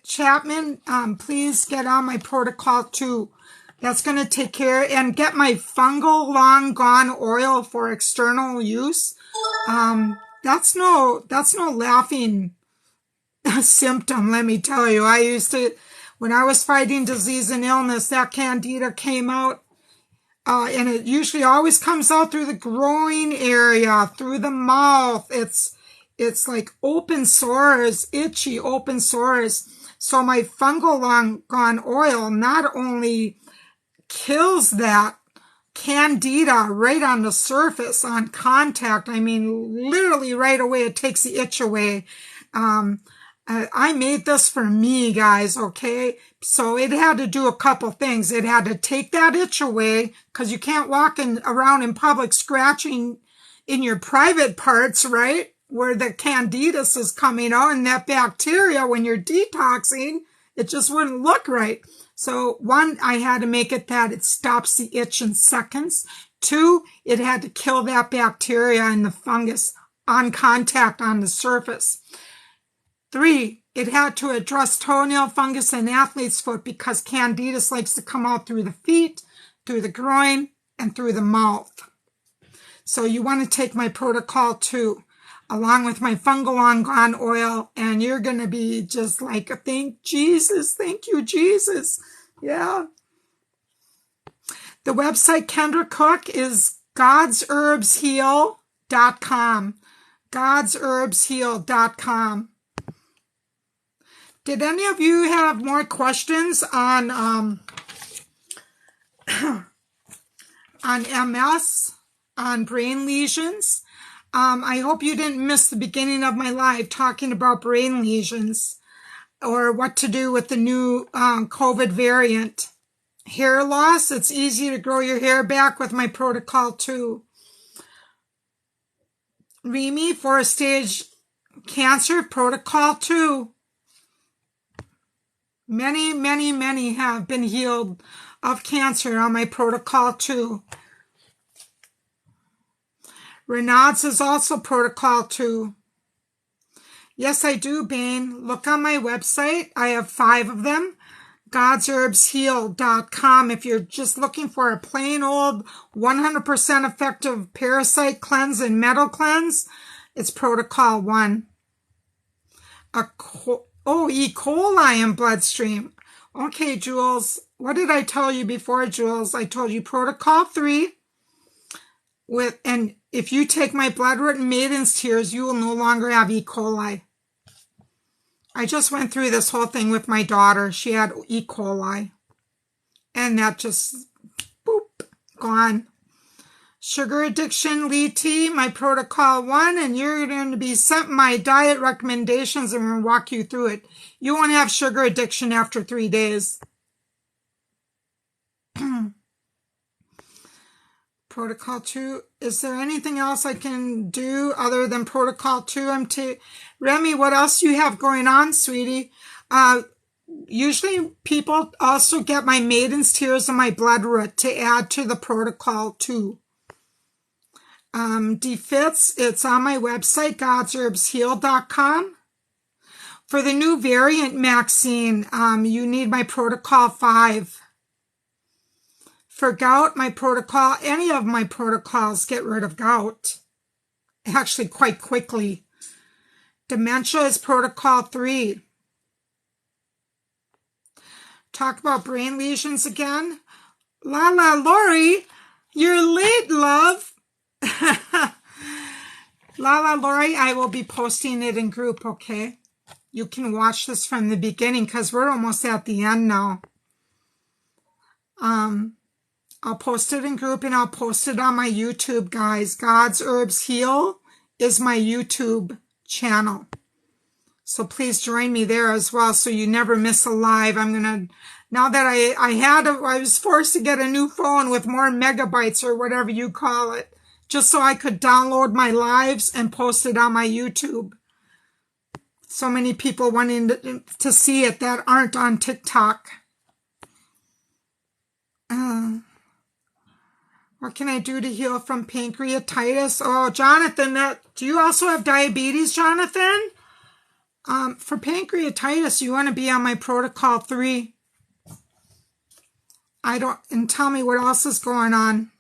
Chapman, please get on my protocol 2. That's going to take care, and get my fungal long gone oil for external use. That's no laughing symptom, let me tell you. When I was fighting disease and illness, that candida came out. And it usually always comes out through the groin area, through the mouth. It's like open sores, itchy open sores. So my fungal long gone oil not only kills that candida right on the surface, on contact. I mean, literally right away, it takes the itch away. I made this for me, guys, okay? So it had to do a couple things. It had to take that itch away, because you can't walk around in public scratching in your private parts, right? Where the candidus is coming out, and that bacteria, when you're detoxing, it just wouldn't look right. So one, I had to make it that it stops the itch in seconds. Two, it had to kill that bacteria and the fungus on contact on the surface. Three, it had to address toenail fungus in athlete's foot, because candidus likes to come out through the feet, through the groin, and through the mouth. So you want to take my protocol 2 along with my fungal argan oil, and you're going to be just like, thank Jesus, thank you, Jesus. Yeah. The website Kendra Cook is godsherbsheal.com. godsherbsheal.com. Did any of you have more questions on MS, on brain lesions? I hope you didn't miss the beginning of my live talking about brain lesions, or what to do with the new COVID variant. Hair loss, it's easy to grow your hair back with my protocol 2. Remy, 4-stage cancer, protocol 2. Many, many, many have been healed of cancer on my protocol 2. Raynaud's is also protocol 2. Yes, I do, Bane. Look on my website. I have 5 of them. godsherbsheal.com. If you're just looking for a plain old 100% effective parasite cleanse and metal cleanse, it's protocol 1. E. coli in bloodstream. Okay, Jules. What did I tell you before, Jules? I told you protocol 3. And if you take my bloodroot and maiden's tears, you will no longer have E. coli. I just went through this whole thing with my daughter. She had E. coli. And that just, boop, gone. Sugar addiction, Lee T, my protocol 1, and you're going to be sent my diet recommendations, and we're going to walk you through it. You won't have sugar addiction after 3 days. Protocol 2. Is there anything else I can do other than protocol 2? Remy, what else do you have going on, sweetie? Usually people also get my maiden's tears and my bloodroot to add to the protocol 2. Defits, it's on my website, godsherbsheal.com. For the new variant vaccine, you need my protocol 5. For gout, my protocol, any of my protocols get rid of gout. Actually, quite quickly. Dementia is protocol 3. Talk about brain lesions again. Lori, you're late, love. Lori, I will be posting it in group, okay? You can watch this from the beginning, because we're almost at the end now. I'll post it in group, and I'll post it on my YouTube, guys. God's Herbs Heal is my YouTube channel. So please join me there as well, so you never miss a live. Now that I was forced to get a new phone with more megabytes, or whatever you call it, just so I could download my lives and post it on my YouTube. So many people wanting to see it that aren't on TikTok. What can I do to heal from pancreatitis? Oh, Jonathan, do you also have diabetes, Jonathan? For pancreatitis, you want to be on my protocol 3. And tell me what else is going on.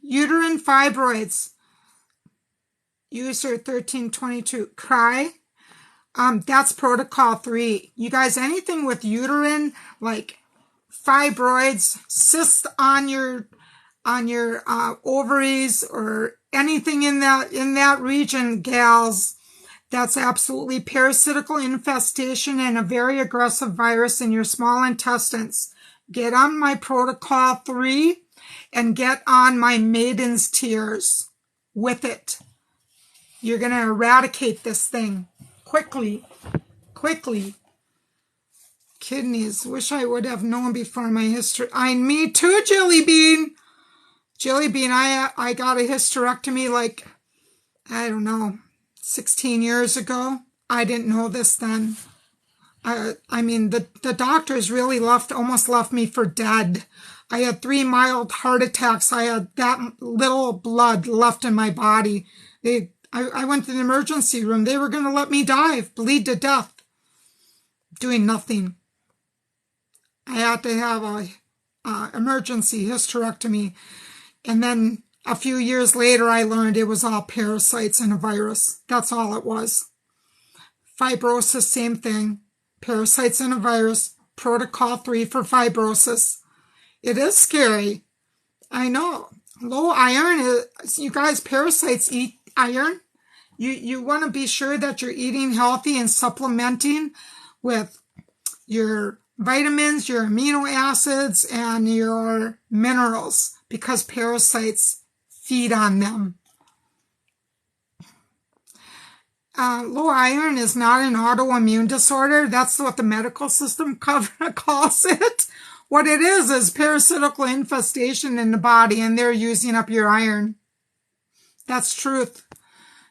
Uterine fibroids. User 1322. Cry. That's protocol 3. You guys, anything with uterine, like fibroids, cysts on your ovaries, or anything in that region, gals, that's absolutely parasitical infestation and a very aggressive virus in your small intestines. get on my protocol 3 and get on my maiden's tears with it. You're going to eradicate this thing quickly, quickly. Kidneys. Wish I would have known before my history. Me too, Jelly Bean. Jelly Bean, I got a hysterectomy like, I don't know, 16 years ago. I didn't know this then. I mean, the doctors really almost left me for dead. I had 3 mild heart attacks. I had that little blood left in my body. I went to the emergency room. They were going to let me die, bleed to death, doing nothing. I had to have a emergency hysterectomy. And then a few years later, I learned it was all parasites and a virus. That's all it was. Fibrosis, same thing. Parasites and a virus. Protocol 3 for fibrosis. It is scary. I know. Low iron, you guys, parasites eat iron. You want to be sure that you're eating healthy and supplementing with your vitamins, your amino acids, and your minerals, because parasites feed on them. Low iron is not an autoimmune disorder. That's what the medical system calls it. What it is parasitical infestation in the body, and they're using up your iron. That's truth.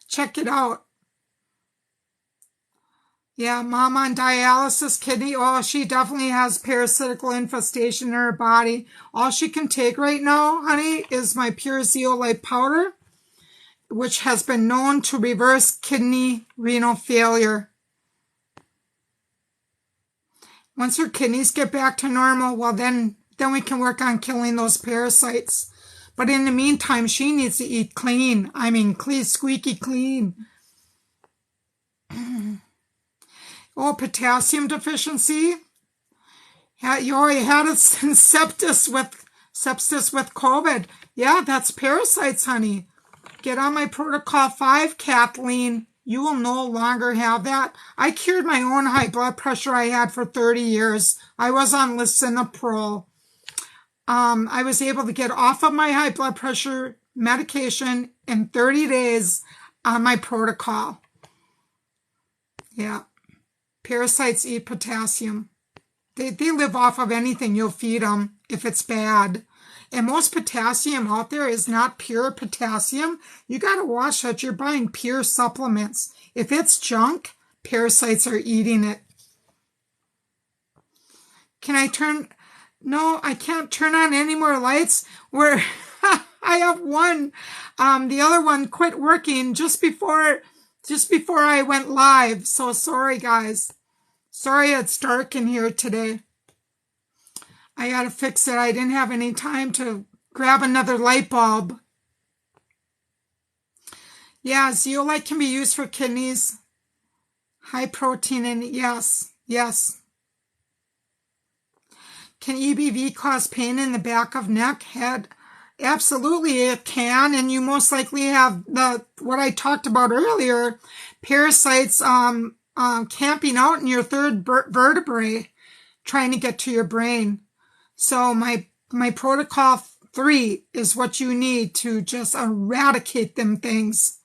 Check it out. Yeah, mom on dialysis, kidney. Oh, she definitely has parasitical infestation in her body. All she can take right now, honey, is my pure zeolite powder, which has been known to reverse kidney renal failure. Once her kidneys get back to normal, well, then we can work on killing those parasites. But in the meantime, she needs to eat clean. I mean, clean, squeaky clean. Oh, potassium deficiency. You already had sepsis with COVID. Yeah, that's parasites, honey. Get on my protocol 5, Kathleen. You will no longer have that. I cured my own high blood pressure I had for 30 years. I was on lisinopril. I was able to get off of my high blood pressure medication in 30 days on my protocol. Yeah. Parasites eat potassium. They live off of anything you'll feed them if it's bad. And most potassium out there is not pure potassium. You got to watch that you're buying pure supplements. If it's junk, parasites are eating it. Can I turn? No, I can't turn on any more lights. I have one. The other one quit working just before I went live. So sorry, guys. Sorry it's dark in here today. I got to fix it. I didn't have any time to grab another light bulb. Yeah, zeolite can be used for kidneys. High protein and yes. Can EBV cause pain in the back of neck, head? Absolutely, it can. And you most likely have what I talked about earlier, parasites camping out in your third vertebrae, trying to get to your brain. So my protocol 3 is what you need to just eradicate them things.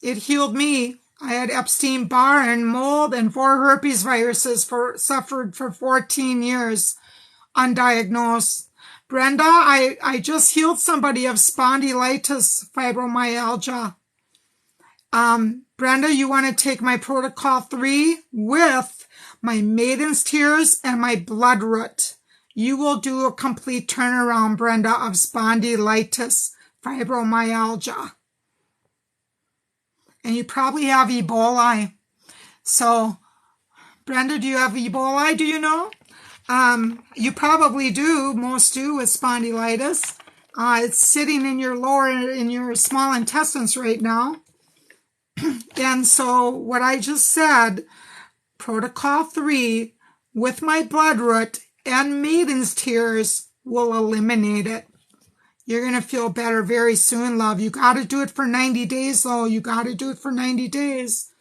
It healed me. I had Epstein-Barr and mold and 4 herpes viruses suffered for 14 years undiagnosed. Brenda, I just healed somebody of spondylitis, fibromyalgia. Brenda, you want to take my protocol 3 with my maiden's tears and my blood root. You will do a complete turnaround, Brenda, of spondylitis, fibromyalgia. And you probably have Ebola. So, Brenda, do you have Ebola? Do you know? You probably do. Most do with spondylitis. It's sitting in your small intestines right now. And so what I just said, protocol 3 with my blood root and maiden's tears will eliminate it. You're going to feel better very soon, love. You got to do it for 90 days, though. You got to do it for 90 days.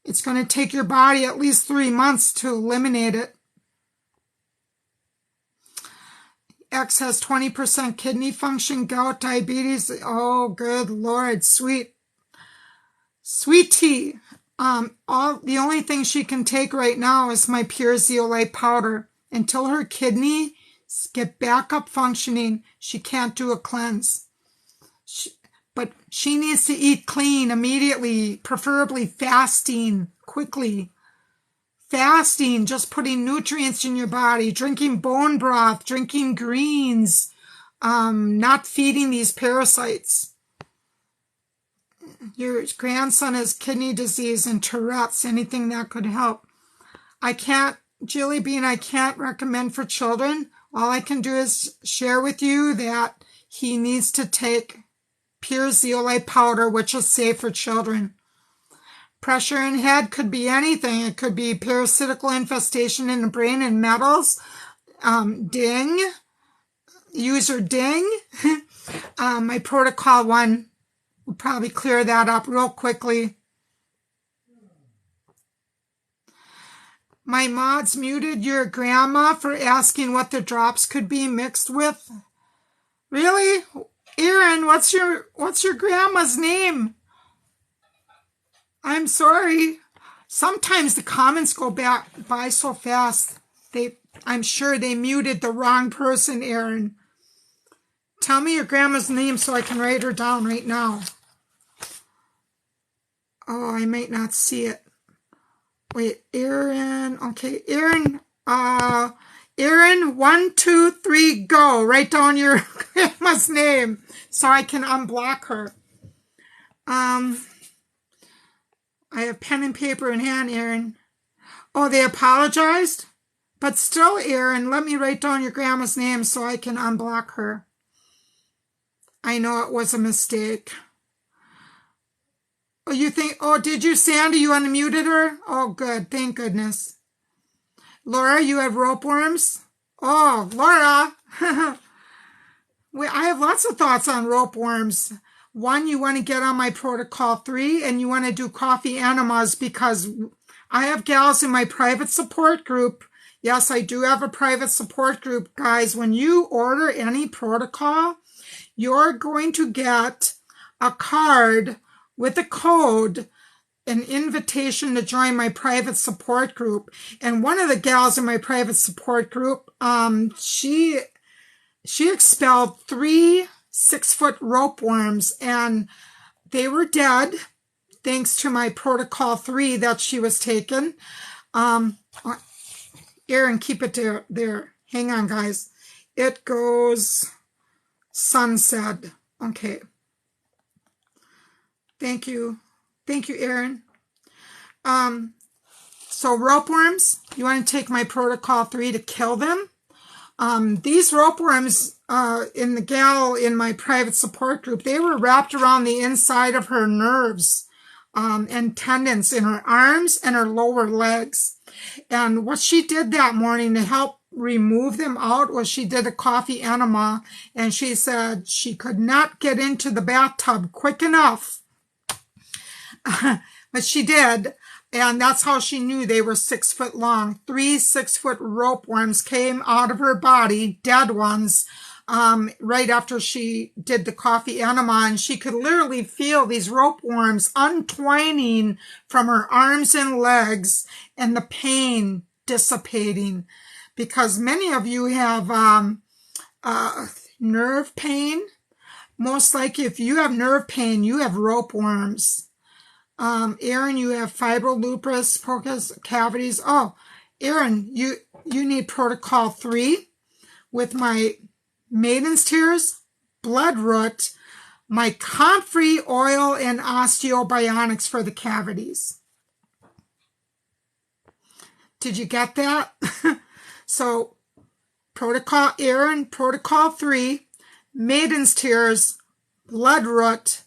It's going to take your body at least 3 months to eliminate it. X has 20% kidney function, gout, diabetes. Oh, good Lord, sweet tea. The only thing she can take right now is my pure zeolite powder. Until her kidneys get back up functioning, she can't do a cleanse. But she needs to eat clean immediately, preferably fasting quickly. Fasting, just putting nutrients in your body, drinking bone broth, drinking greens, not feeding these parasites. Your grandson has kidney disease and Tourette's, anything that could help. Jelly Bean, I can't recommend for children. All I can do is share with you that he needs to take pure zeolite powder, which is safe for children. Pressure in head could be anything. It could be parasitical infestation in the brain and metals. Ding. User ding. My protocol one will probably clear that up real quickly. My mods muted your grandma for asking what the drops could be mixed with. Really? Aaron, what's your grandma's name? I'm sorry. Sometimes the comments go by so fast. I'm sure they muted the wrong person, Aaron. Tell me your grandma's name so I can write her down right now. Oh, I might not see it. Wait, Aaron. Okay, Aaron. Aaron, 1, 2, 3, go. Write down your grandma's name so I can unblock her. I have pen and paper in hand, Aaron. Oh, they apologized? But still, Aaron, let me write down your grandma's name so I can unblock her. I know it was a mistake. Oh, did you, Sandy? You unmuted her? Oh, good. Thank goodness. Laura, you have ropeworms? Oh, Laura. I have lots of thoughts on ropeworms. One, you want to get on my protocol 3, and you want to do coffee enemas because I have gals in my private support group. Yes, I do have a private support group. Guys, when you order any protocol, you're going to get a card with a code, an invitation to join my private support group. And one of the gals in my private support group, she expelled 3 6-foot ropeworms, and they were dead thanks to my protocol 3 that she was taking. Aaron, keep it there. Hang on, guys. It goes sunset. Okay. Thank you. Thank you, Aaron. So ropeworms, you want to take my protocol 3 to kill them. These ropeworms in the gal in my private support group, they were wrapped around the inside of her nerves and tendons in her arms and her lower legs. And what she did that morning to help remove them out was she did a coffee enema, and she said she could not get into the bathtub quick enough. But she did, and that's how she knew they were 6 foot long. 3 6-foot ropeworms came out of her body, dead ones, right after she did the coffee enema, and she could literally feel these ropeworms untwining from her arms and legs and the pain dissipating. Because many of you have nerve pain. Most likely, if you have nerve pain, you have ropeworms. Aaron, you have fibrolupus, process cavities. Oh, Aaron, you need protocol 3 with my maiden's tears, bloodroot, my comfrey oil, and osteobionics for the cavities. Did you get that? So, protocol Aaron, protocol 3, maiden's tears, bloodroot,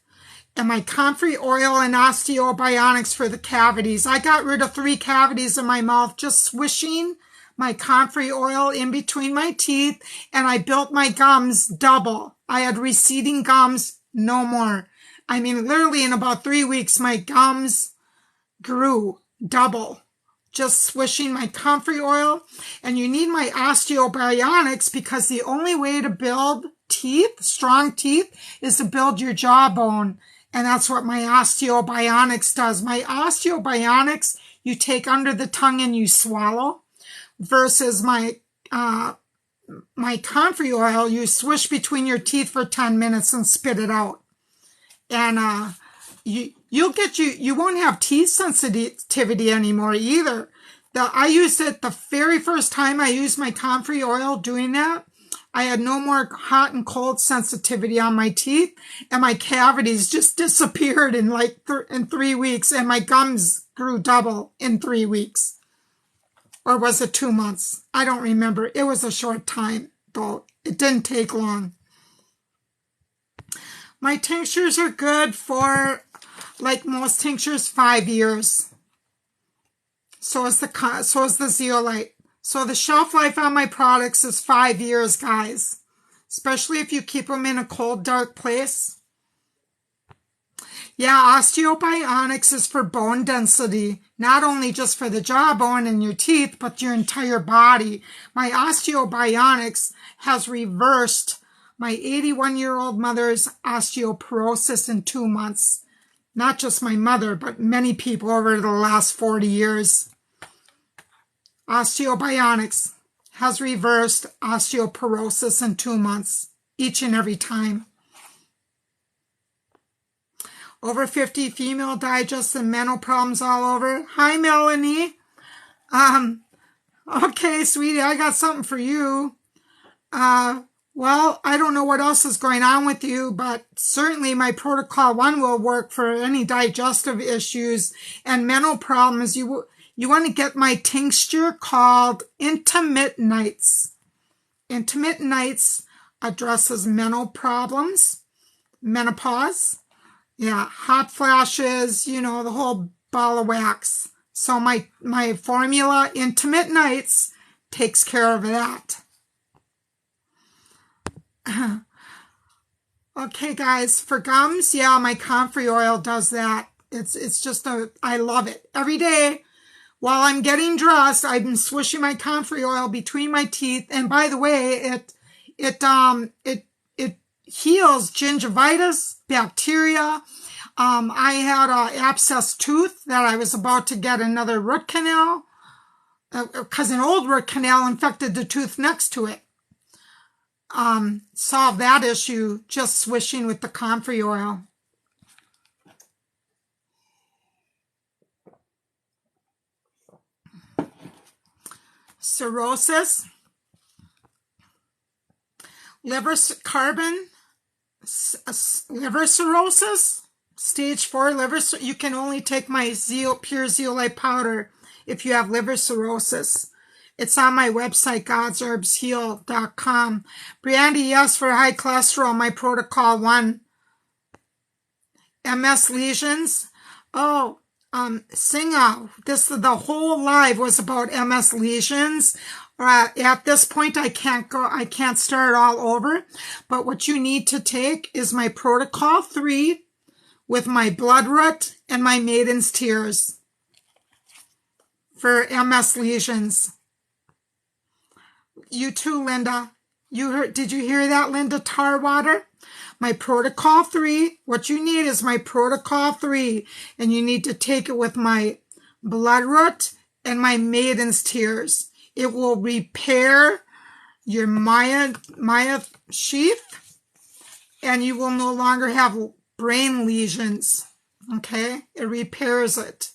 and my comfrey oil and osteobionics for the cavities. I got rid of 3 cavities in my mouth just swishing my comfrey oil in between my teeth, and I built my gums double. I had receding gums, no more. I mean, literally in about 3 weeks, my gums grew double. just swishing my comfrey oil. And you need my osteobionics because the only way to build teeth, strong teeth, is to build your jawbone. And that's what my osteobionics does. My osteobionics, you take under the tongue and you swallow, versus my comfrey oil, you swish between your teeth for 10 minutes and spit it out. And you won't have teeth sensitivity anymore either. I used it the very first time I used my comfrey oil doing that. I had no more hot and cold sensitivity on my teeth, and my cavities just disappeared in like in 3 weeks, and my gums grew double in 3 weeks. Or was it 2 months? I don't remember. It was a short time, though. It didn't take long. My tinctures are good for, like most tinctures, 5 years. So is the zeolite. So the shelf life on my products is 5 years, guys. Especially if you keep them in a cold, dark place. Yeah, osteobionics is for bone density. Not only just for the jawbone and your teeth, but your entire body. My osteobionics has reversed my 81-year-old mother's osteoporosis in 2 months. Not just my mother, but many people over the last 40 years. Osteobionics has reversed osteoporosis in 2 months, each and every time. Over 50 female digest and mental problems all over. Hi, Melanie. Okay, sweetie, I got something for you. Well, I don't know what else is going on with you, but certainly my Protocol 1 will work for any digestive issues and mental problems. You want to get my tincture called Intimate Nights. Intimate Nights addresses mental problems, menopause, yeah, hot flashes, you know, the whole ball of wax. So my formula, Intimate Nights, takes care of that. Okay, guys, for gums, yeah, my comfrey oil does that. It's just I love it. Every day while I'm getting dressed, I've been swishing my comfrey oil between my teeth. And by the way, it heals gingivitis, bacteria. I had an abscessed tooth that I was about to get another root canal because an old root canal infected the tooth next to it. Solve that issue just swishing with the comfrey oil. Cirrhosis, liver cirrhosis, stage 4 liver. You can only take my pure zeolite powder if you have liver cirrhosis. It's on my website, godsherbsheal.com. Brandy, yes, for high cholesterol, my Protocol 1. MS lesions. Oh, Singa, the whole live was about MS lesions. At this point, I can't start all over. But what you need to take is my Protocol 3 with my bloodroot and my maiden's tears for MS lesions. You too, Linda. Did you hear that, Linda Tarwater? My Protocol 3, what you need is my Protocol 3, and you need to take it with my bloodroot and my maiden's tears. It will repair your myelin sheath, and you will no longer have brain lesions, okay? It repairs it.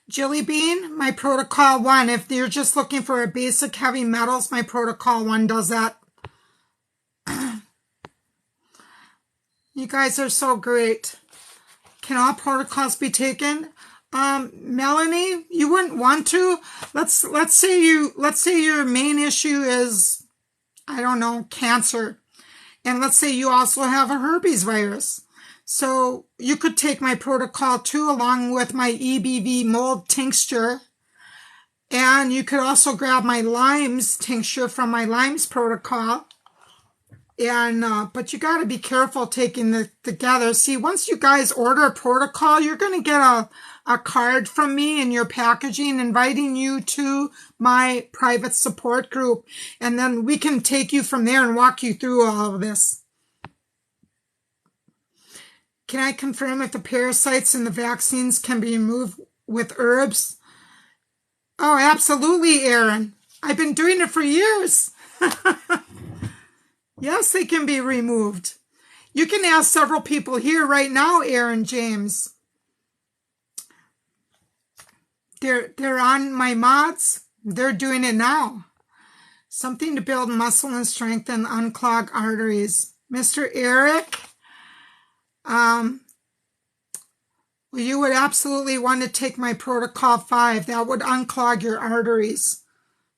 Jelly bean, my Protocol 1. If you're just looking for a basic heavy metals, my Protocol 1 does that. You guys are so great. Can all protocols be taken? Melanie, you wouldn't want to. Let's say your main issue is, I don't know, cancer. And let's say you also have a herpes virus. So you could take my Protocol 2 along with my EBV mold tincture. And you could also grab my limes tincture from my limes protocol. And but you got to be careful taking them together. See, once you guys order a protocol, you're going to get a card from me in your packaging inviting you to my private support group. And then we can take you from there and walk you through all of this. Can I confirm if the parasites in the vaccines can be removed with herbs? Oh, absolutely, Aaron. I've been doing it for years. Yes, they can be removed. You can ask several people here right now, Aaron James. They're on my mods. They're doing it now. Something to build muscle and strengthen unclog arteries. Mr. Eric, you would absolutely want to take my Protocol 5. That would unclog your arteries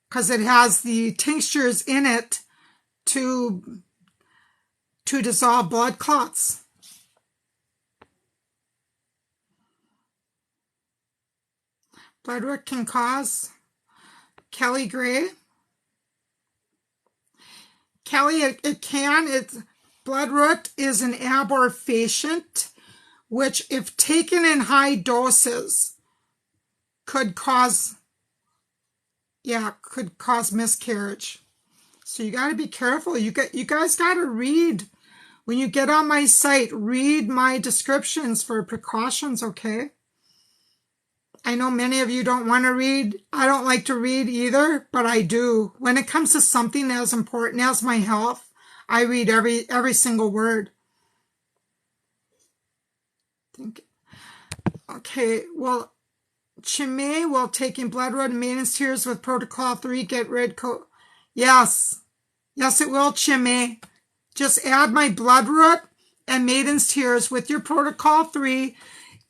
because it has the tinctures in it to dissolve blood clots. Bloodroot can cause. Kelly Gray. Kelly, it can. Bloodroot is an abortifacient, which if taken in high doses could cause miscarriage. So you got to be careful. You guys got to read. When you get on my site, read my descriptions for precautions, okay? I know many of you don't want to read. I don't like to read either, but I do. When it comes to something as important as my health, I read every single word. Okay, well, Chimay, while taking bloodroot and maintenance tears with Protocol 3, get rid coat. Yes, it will, Chimay. Just add my bloodroot and maintenance tears with your Protocol 3,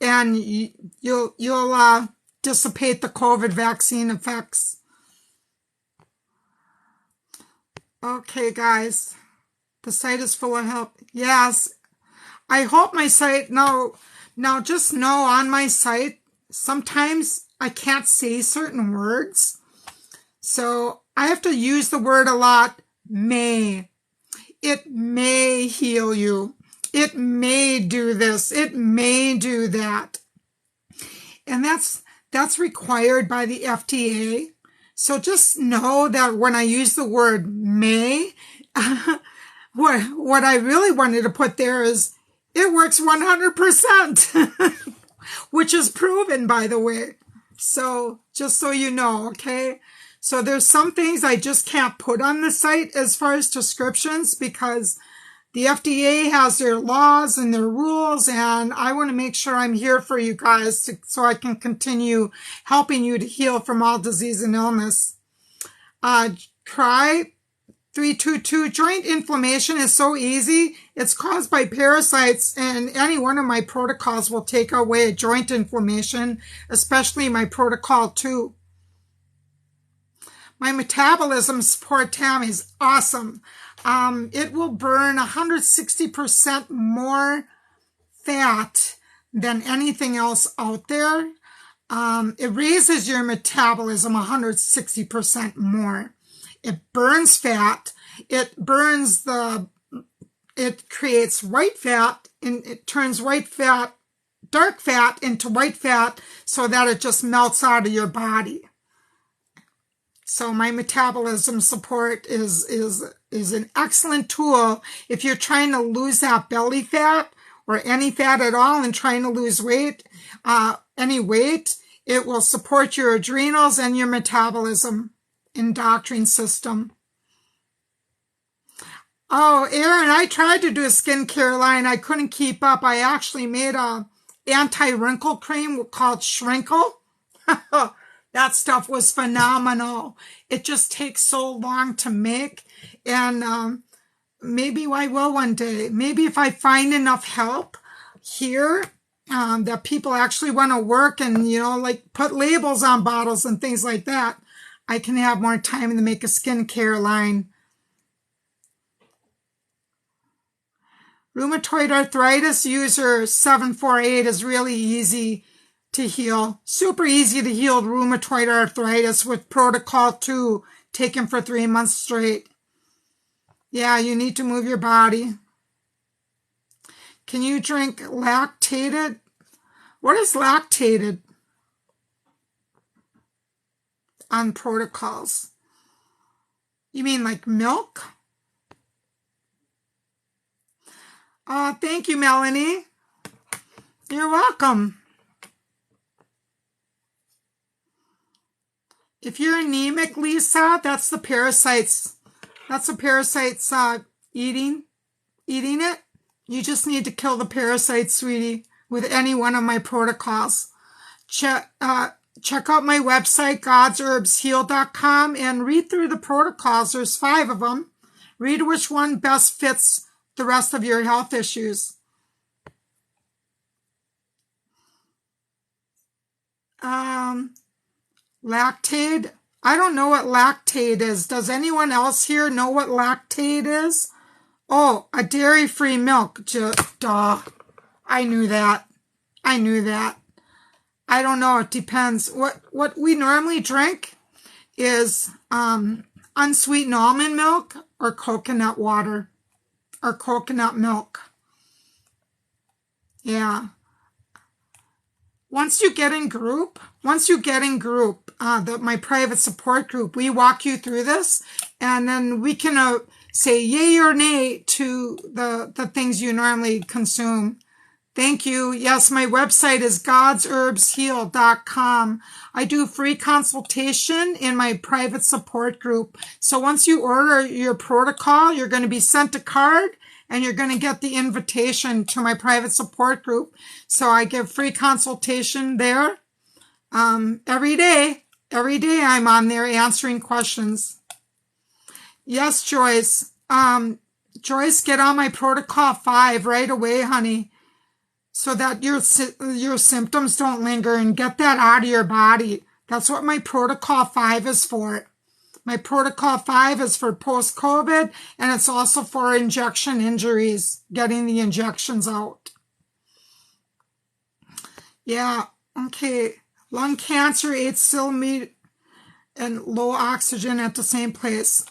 and you'll dissipate the COVID vaccine effects. Okay, guys, the site is full of help. Yes, I hope my site. Now, just know on my site, sometimes I can't say certain words, so I have to use the word a lot. May. It may heal you. It may do this. It may do that. And that's required by the FDA. So just know that when I use the word may, what I really wanted to put there is it works 100%, which is proven, by the way. So just so you know, okay? So there's some things I just can't put on the site as far as descriptions because the FDA has their laws and their rules, and I want to make sure I'm here for you guys so I can continue helping you to heal from all disease and illness. Cry 322, joint inflammation is so easy. It's caused by parasites, and any one of my protocols will take away joint inflammation, especially my Protocol 2. My metabolism support, Tammy, is awesome. It will burn 160% more fat than anything else out there. It raises your metabolism 160% more. It burns fat. It creates white fat, and it turns dark fat into white fat so that it just melts out of your body. So my metabolism support is an excellent tool if you're trying to lose that belly fat or any fat at all and trying to lose weight, any weight. It will support your adrenals and your metabolism endocrine system. Oh, Aaron, I tried to do a skincare line. I couldn't keep up. I actually made a anti-wrinkle cream called Shrinkle. That stuff was phenomenal. It just takes so long to make. And maybe I will one day. Maybe if I find enough help here that people actually want to work and, like put labels on bottles and things like that, I can have more time to make a skincare line. Rheumatoid arthritis user 748 is really easy to heal. Super easy to heal rheumatoid arthritis with Protocol 2 taken for 3 months straight. Yeah, you need to move your body. Can you drink lactated? What is lactated? on protocols. You mean like milk? Thank you, Melanie. You're welcome. If you're anemic, Lisa, that's the parasites. That's the parasites eating it. You just need to kill the parasites, sweetie, with any one of my protocols. Check out my website, godsherbsheal.com, and read through the protocols. There's 5 of them. Read which one best fits the rest of your health issues. Lactate. I don't know what lactate is. Does anyone else here know what lactate is? Oh, a dairy-free milk. Duh. I knew that. I don't know. It depends. What we normally drink is unsweetened almond milk or coconut water or coconut milk. Yeah. Once you get in group, my private support group, we walk you through this, and then we can say yay or nay to the things you normally consume. Thank you. Yes, my website is godsherbsheal.com. I do free consultation in my private support group. So once you order your protocol, you're going to be sent a card, and you're going to get the invitation to my private support group. So I give free consultation there every day. Every day I'm on there answering questions. Yes, Joyce. Joyce, get on my protocol 5 right away, honey, so that your symptoms don't linger, and get that out of your body. That's what my protocol 5 is for. My protocol 5 is for post-COVID, and it's also for injection injuries, getting the injections out. Yeah, okay. Lung cancer, 8 centimeter, and low oxygen at the same place.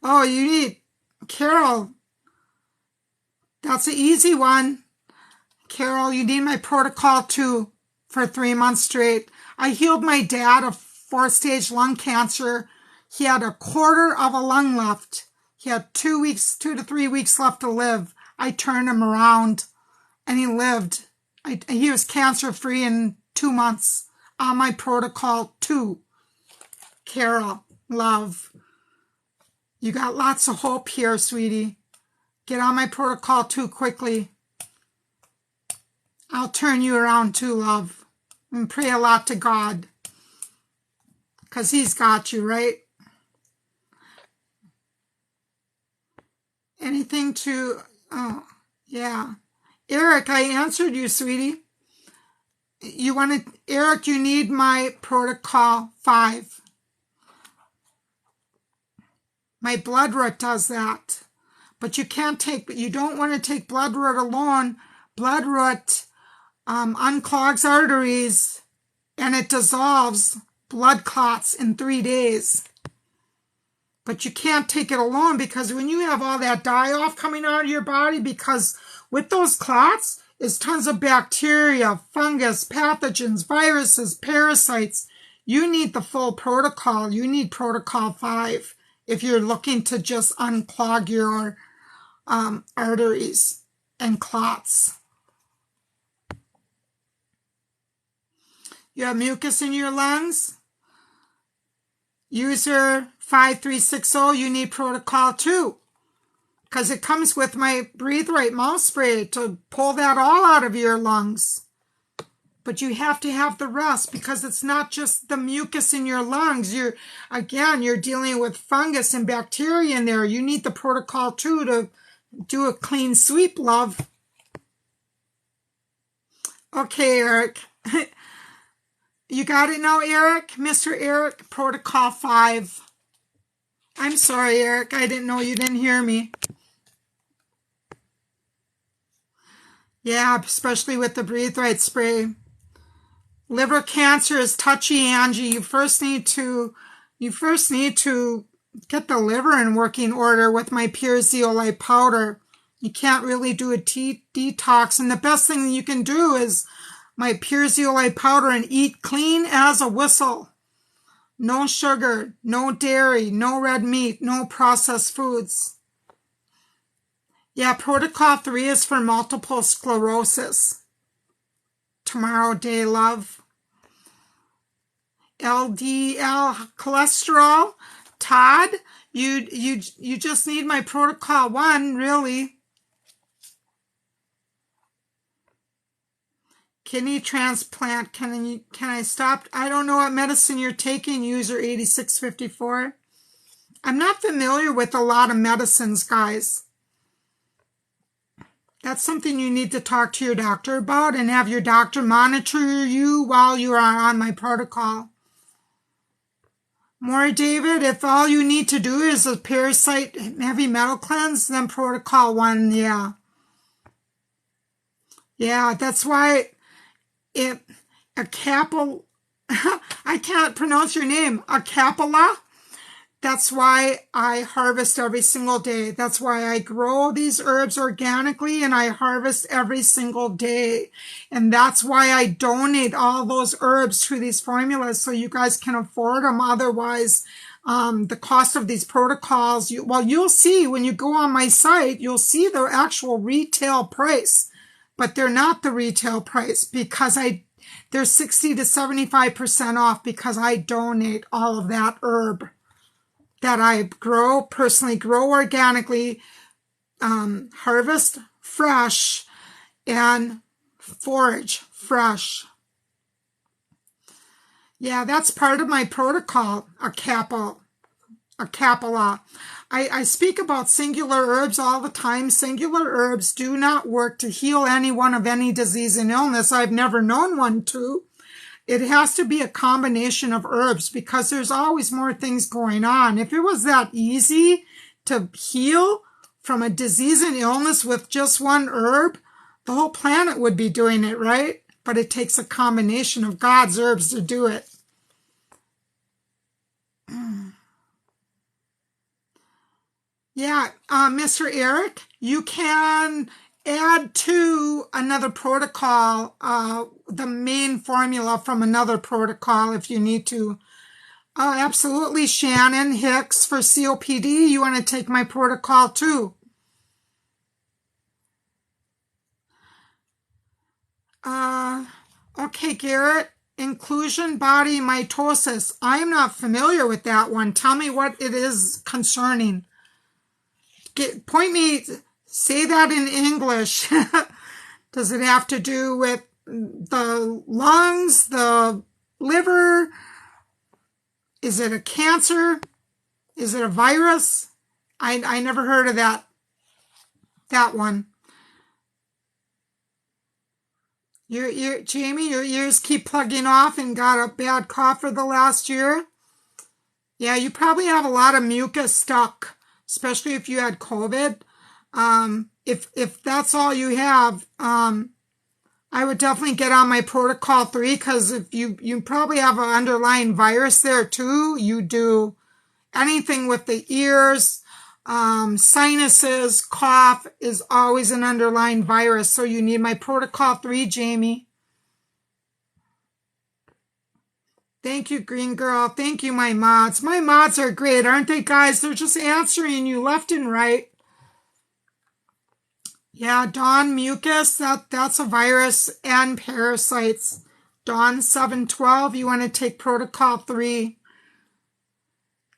Oh, you need, Carol, that's an easy one. Carol, you need my protocol 2 for 3 months straight. I healed my dad of 4-stage lung cancer. He had a quarter of a lung left. He had 2 to 3 weeks left to live. I turned him around, and he lived. He was cancer-free in 2 months on my protocol 2. Carol, love. You got lots of hope here, sweetie. Get on my protocol 2 quickly. I'll turn you around too, love. And pray a lot to God, because He's got you, right? Anything to, oh, yeah. Eric, I answered you, sweetie. Eric, you need my protocol 5. My blood root does that. But you don't want to take blood root alone. Blood root unclogs arteries, and it dissolves blood clots in 3 days. But you can't take it alone, because when you have all that die-off coming out of your body, because with those clots is tons of bacteria, fungus, pathogens, viruses, parasites. You need the full protocol. You need protocol 5 if you're looking to just unclog your arteries and clots. You have mucus in your lungs? User 5360, you need protocol 2, because it comes with my Breathe Right mouth spray to pull that all out of your lungs. But you have to have the rest, because it's not just the mucus in your lungs. You're dealing with fungus and bacteria in there. You need the protocol 2 to do a clean sweep, love. Okay, Eric. You got it now, Eric? Mr. Eric, protocol 5. I'm sorry, Eric. I didn't know you didn't hear me. Yeah, especially with the Breathe Right spray. Liver cancer is touchy, Angie. You first need to get the liver in working order with my pure zeolite powder. You can't really do a detox, and the best thing you can do is my pure zeolite powder and eat clean as a whistle. No sugar, no dairy, no red meat, no processed foods. Yeah, protocol 3 is for multiple sclerosis. Tomorrow day, love. LDL cholesterol. Todd, you just need my protocol 1, really. Kidney transplant. Can I stop? I don't know what medicine you're taking, user 8654. I'm not familiar with a lot of medicines, guys. That's something you need to talk to your doctor about and have your doctor monitor you while you are on my protocol. More David, if all you need to do is a parasite heavy metal cleanse, then protocol 1, yeah. Yeah, that's why I can't pronounce your name, Acapella. That's why I harvest every single day. That's why I grow these herbs organically and I harvest every single day. And that's why I donate all those herbs to these formulas so you guys can afford them. Otherwise, the cost of these protocols, you'll see when you go on my site, you'll see the actual retail price, but they're not the retail price because they're 60 to 75% off because I donate all of that herb that I personally grow organically, harvest fresh, and forage fresh. Yeah, that's part of my protocol, Acapella. I speak about singular herbs all the time. Singular herbs do not work to heal anyone of any disease and illness. I've never known one to. It has to be a combination of herbs because there's always more things going on. If it was that easy to heal from a disease and illness with just one herb, the whole planet would be doing it, right? But it takes a combination of God's herbs to do it. Yeah, Mr. Eric, you can add to another protocol, the main formula from another protocol if you need to. Absolutely, Shannon Hicks for COPD. You want to take my protocol too. Okay, Garrett. Inclusion body mitosis. I am not familiar with that one. Tell me what it is concerning. Say that in English. Does it have to do with the lungs, the liver? Is it a cancer? Is it a virus? I never heard of that one. Jamie, your ears keep plugging off and got a bad cough for the last year. Yeah, you probably have a lot of mucus stuck, especially if you had COVID. If that's all you have, I would definitely get on my protocol 3 because if you probably have an underlying virus there too. You do anything with the ears, sinuses, cough is always an underlying virus. So you need my protocol 3, Jamie. Thank you, Green Girl. Thank you, my mods. My mods are great, aren't they, guys? They're just answering you left and right. Yeah, Dawn mucus, that's a virus and parasites. Dawn 712, you want to take protocol 3.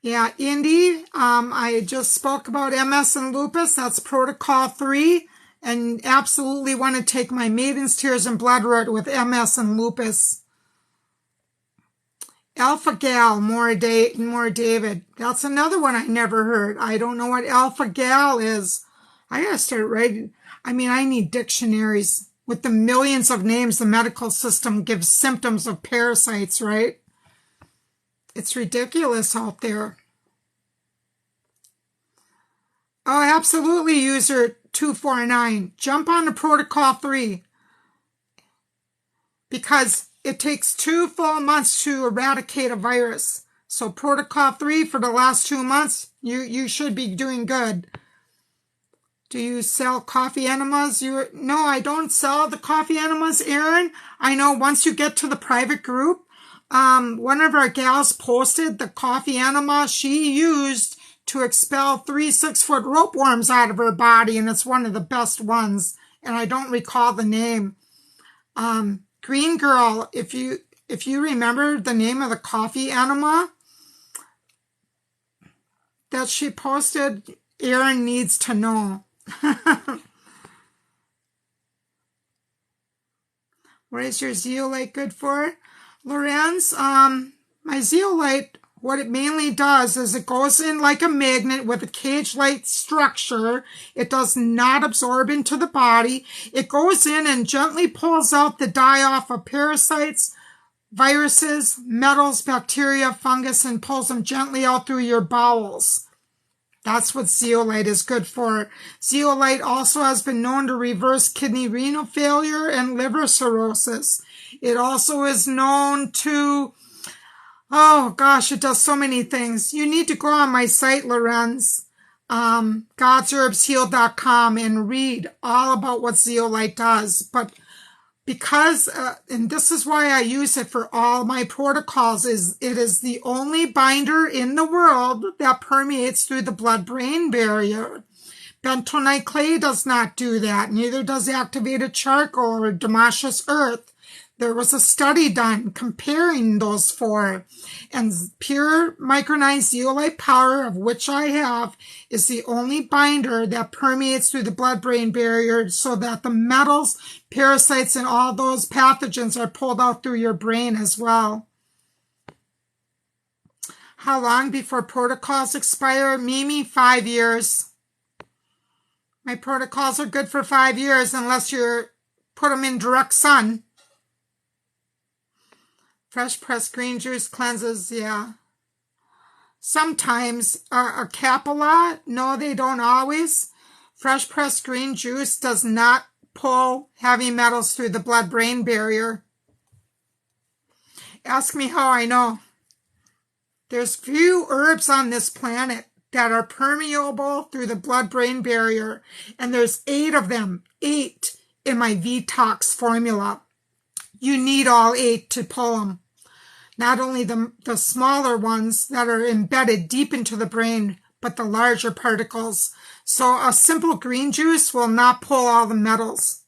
Yeah, Indy, I just spoke about MS and lupus. That's protocol 3. And absolutely want to take my Maiden's Tears and Bloodroot with MS and lupus. Alpha Gal, more David. That's another one I never heard. I don't know what Alpha Gal is. I gotta start writing. I need dictionaries. With the millions of names the medical system gives symptoms of parasites, right? It's ridiculous out there. Oh, absolutely, user 249. Jump on to protocol 3. Because it takes 2 full months to eradicate a virus. So protocol 3 for the last 2 months, you should be doing good. Do you sell coffee enemas? No, I don't sell the coffee enemas, Aaron. I know once you get to the private group, One of our gals posted the coffee enema she used to expel 3 6-foot ropeworms out of her body, and it's one of the best ones, and I don't recall the name. Green Girl, if you remember the name of the coffee enema that she posted, Erin needs to know. What is your zeolite good for? Lorenz, my zeolite, what it mainly does is it goes in like a magnet with a cage-like structure. It does not absorb into the body. It goes in and gently pulls out the die-off of parasites, viruses, metals, bacteria, fungus, and pulls them gently out through your bowels. That's what zeolite is good for. Zeolite also has been known to reverse kidney renal failure and liver cirrhosis. It also is known to, oh gosh, it does so many things. You need to go on my site, Lorenz, godsherbsheal.com, and read all about what zeolite does. But because, and this is why I use it for all my protocols, is it is the only binder in the world that permeates through the blood-brain barrier. Bentonite clay does not do that. Neither does activated charcoal or Damascus earth. There was a study done comparing those four, and pure micronized zeolite powder, of which I have, is the only binder that permeates through the blood-brain barrier so that the metals, parasites, and all those pathogens are pulled out through your brain as well. How long before protocols expire? Mimi, 5 years. My protocols are good for 5 years unless you put them in direct sun. Fresh pressed green juice cleanses, yeah. Sometimes. A Capilla, no, they don't always. Fresh pressed green juice does not pull heavy metals through the blood-brain barrier. Ask me how I know. There's few herbs on this planet that are permeable through the blood-brain barrier, and there's 8 of them, 8 in my Vitox formula. You need all 8 to pull them. Not only the smaller ones that are embedded deep into the brain, but the larger particles. So a simple green juice will not pull all the metals.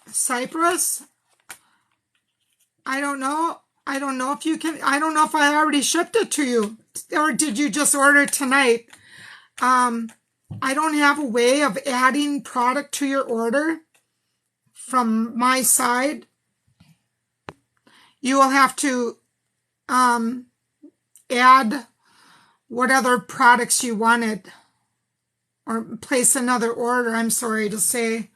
Cypress, I don't know. I don't know if you can, I don't know if I already shipped it to you, or did you just order it tonight? I don't have a way of adding product to your order from my side. You will have to add what other products you wanted, or place another order, I'm sorry to say.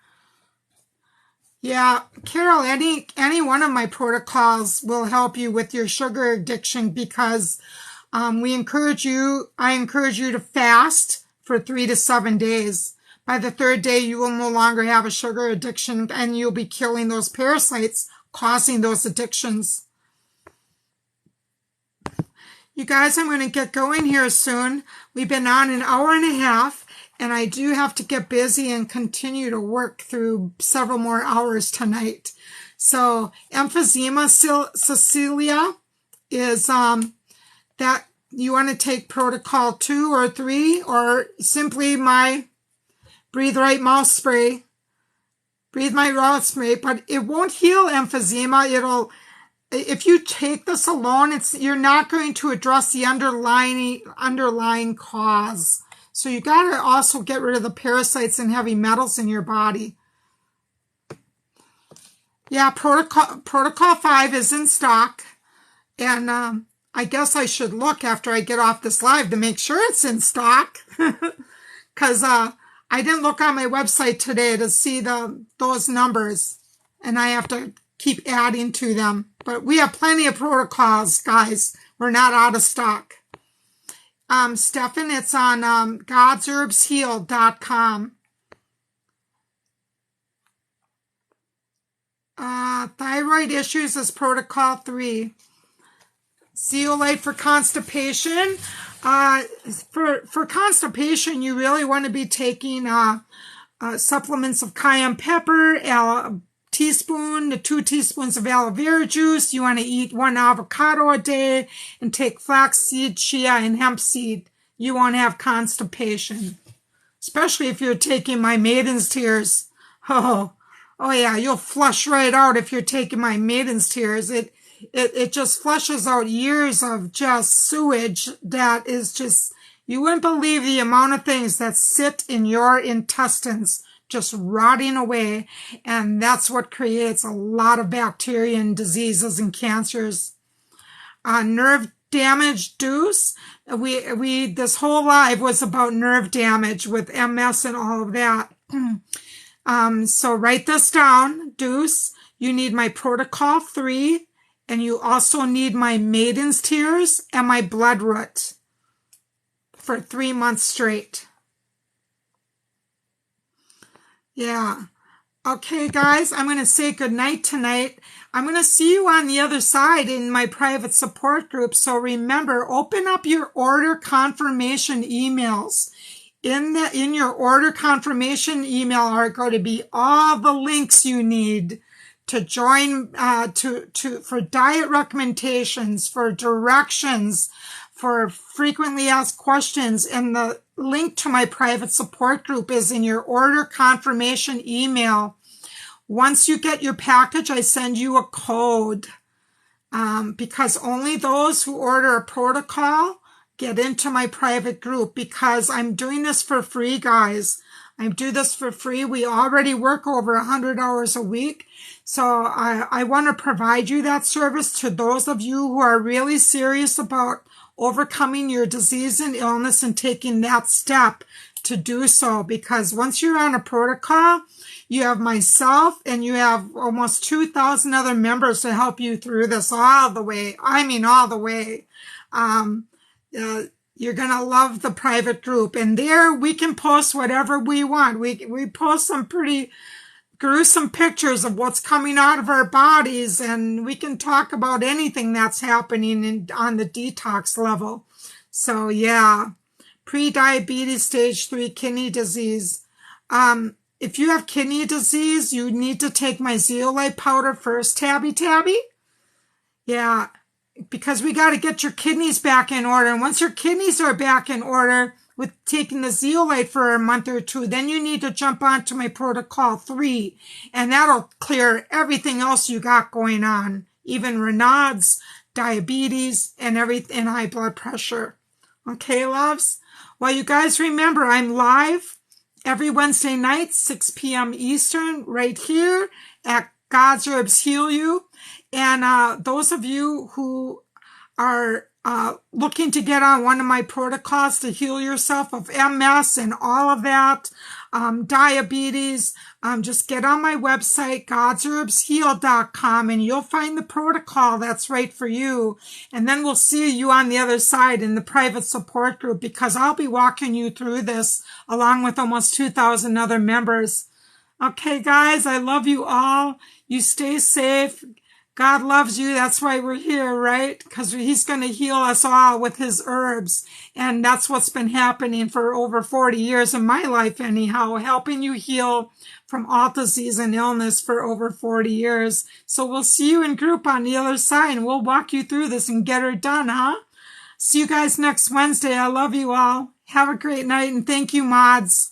Yeah, Carol, any one of my protocols will help you with your sugar addiction, because I encourage you to fast for 3 to 7 days. By the 3rd day, you will no longer have a sugar addiction, and you'll be killing those parasites causing those addictions. You guys, I'm going to get going here soon. We've been on an hour and a half, and I do have to get busy and continue to work through several more hours tonight. So emphysema, Cecilia, is that you want to take protocol 2 or 3, or simply my Breathe Right mouth spray. Breathe My mouth spray, but it won't heal emphysema. If you take this alone, you're not going to address the underlying cause. So you got to also get rid of the parasites and heavy metals in your body. Yeah, Protocol 5 is in stock. And I guess I should look after I get off this live to make sure it's in stock. Because I didn't look on my website today to see those numbers. And I have to keep adding to them. But we have plenty of protocols, guys. We're not out of stock. Stefan, it's on godsherbsheal.com. Thyroid issues is protocol 3. Zeolite for constipation. For constipation, you really want to be taking supplements of cayenne pepper, teaspoon to 2 teaspoons of aloe vera juice. You want to eat 1 avocado a day and take flaxseed, chia, and hemp seed. You won't have constipation, especially if you're taking my maiden's tears. Oh yeah, you'll flush right out if you're taking my maiden's tears. It just flushes out years of just sewage that is just, you wouldn't believe the amount of things that sit in your intestines just rotting away, and that's what creates a lot of bacteria and diseases and cancers. Nerve damage deuce. This whole live was about nerve damage with MS and all of that. So write this down, deuce. You need my protocol 3, and you also need my maiden's tears and my blood root for 3 months straight. Yeah. Okay, guys, I'm going to say goodnight tonight. I'm going to see you on the other side in my private support group. So remember, open up your order confirmation emails. In your order confirmation email are going to be all the links you need to join, for diet recommendations, for directions, for frequently asked questions, and the link to my private support group is in your order confirmation email. Once you get your package, I send you a code, because only those who order a protocol get into my private group, because I'm doing this for free, guys. I do this for free. We already work over 100 hours a week. So I want to provide you that service to those of you who are really serious about overcoming your disease and illness and taking that step to do so. Because once you're on a protocol, you have myself and you have almost 2,000 other members to help you through this all the way. I mean, all the way. You're going to love the private group, and there we can post whatever we want. We post some pretty gruesome pictures of what's coming out of our bodies, and we can talk about anything that's happening on the detox level. So yeah, pre-diabetes stage 3 kidney disease. If you have kidney disease, you need to take my zeolite powder first, Tabby. Yeah, because we got to get your kidneys back in order. And once your kidneys are back in order with taking the zeolite for a month or 2, then you need to jump onto my protocol 3, and that'll clear everything else you got going on, even Raynaud's, diabetes, and everything, and high blood pressure. Okay, loves? Well, you guys remember, I'm live every Wednesday night, 6 p.m. Eastern, right here at God's Herbs Heal You. And those of you who are looking to get on one of my protocols to heal yourself of MS and all of that, diabetes, just get on my website, godsherbsheal.com, and you'll find the protocol that's right for you. And then we'll see you on the other side in the private support group, because I'll be walking you through this along with almost 2,000 other members. Okay, guys, I love you all. You stay safe. God loves you. That's why we're here, right? Because he's going to heal us all with his herbs. And that's what's been happening for over 40 years in my life anyhow, helping you heal from all disease and illness for over 40 years. So we'll see you in group on the other side, and we'll walk you through this and get her done, huh? See you guys next Wednesday. I love you all. Have a great night, and thank you, mods.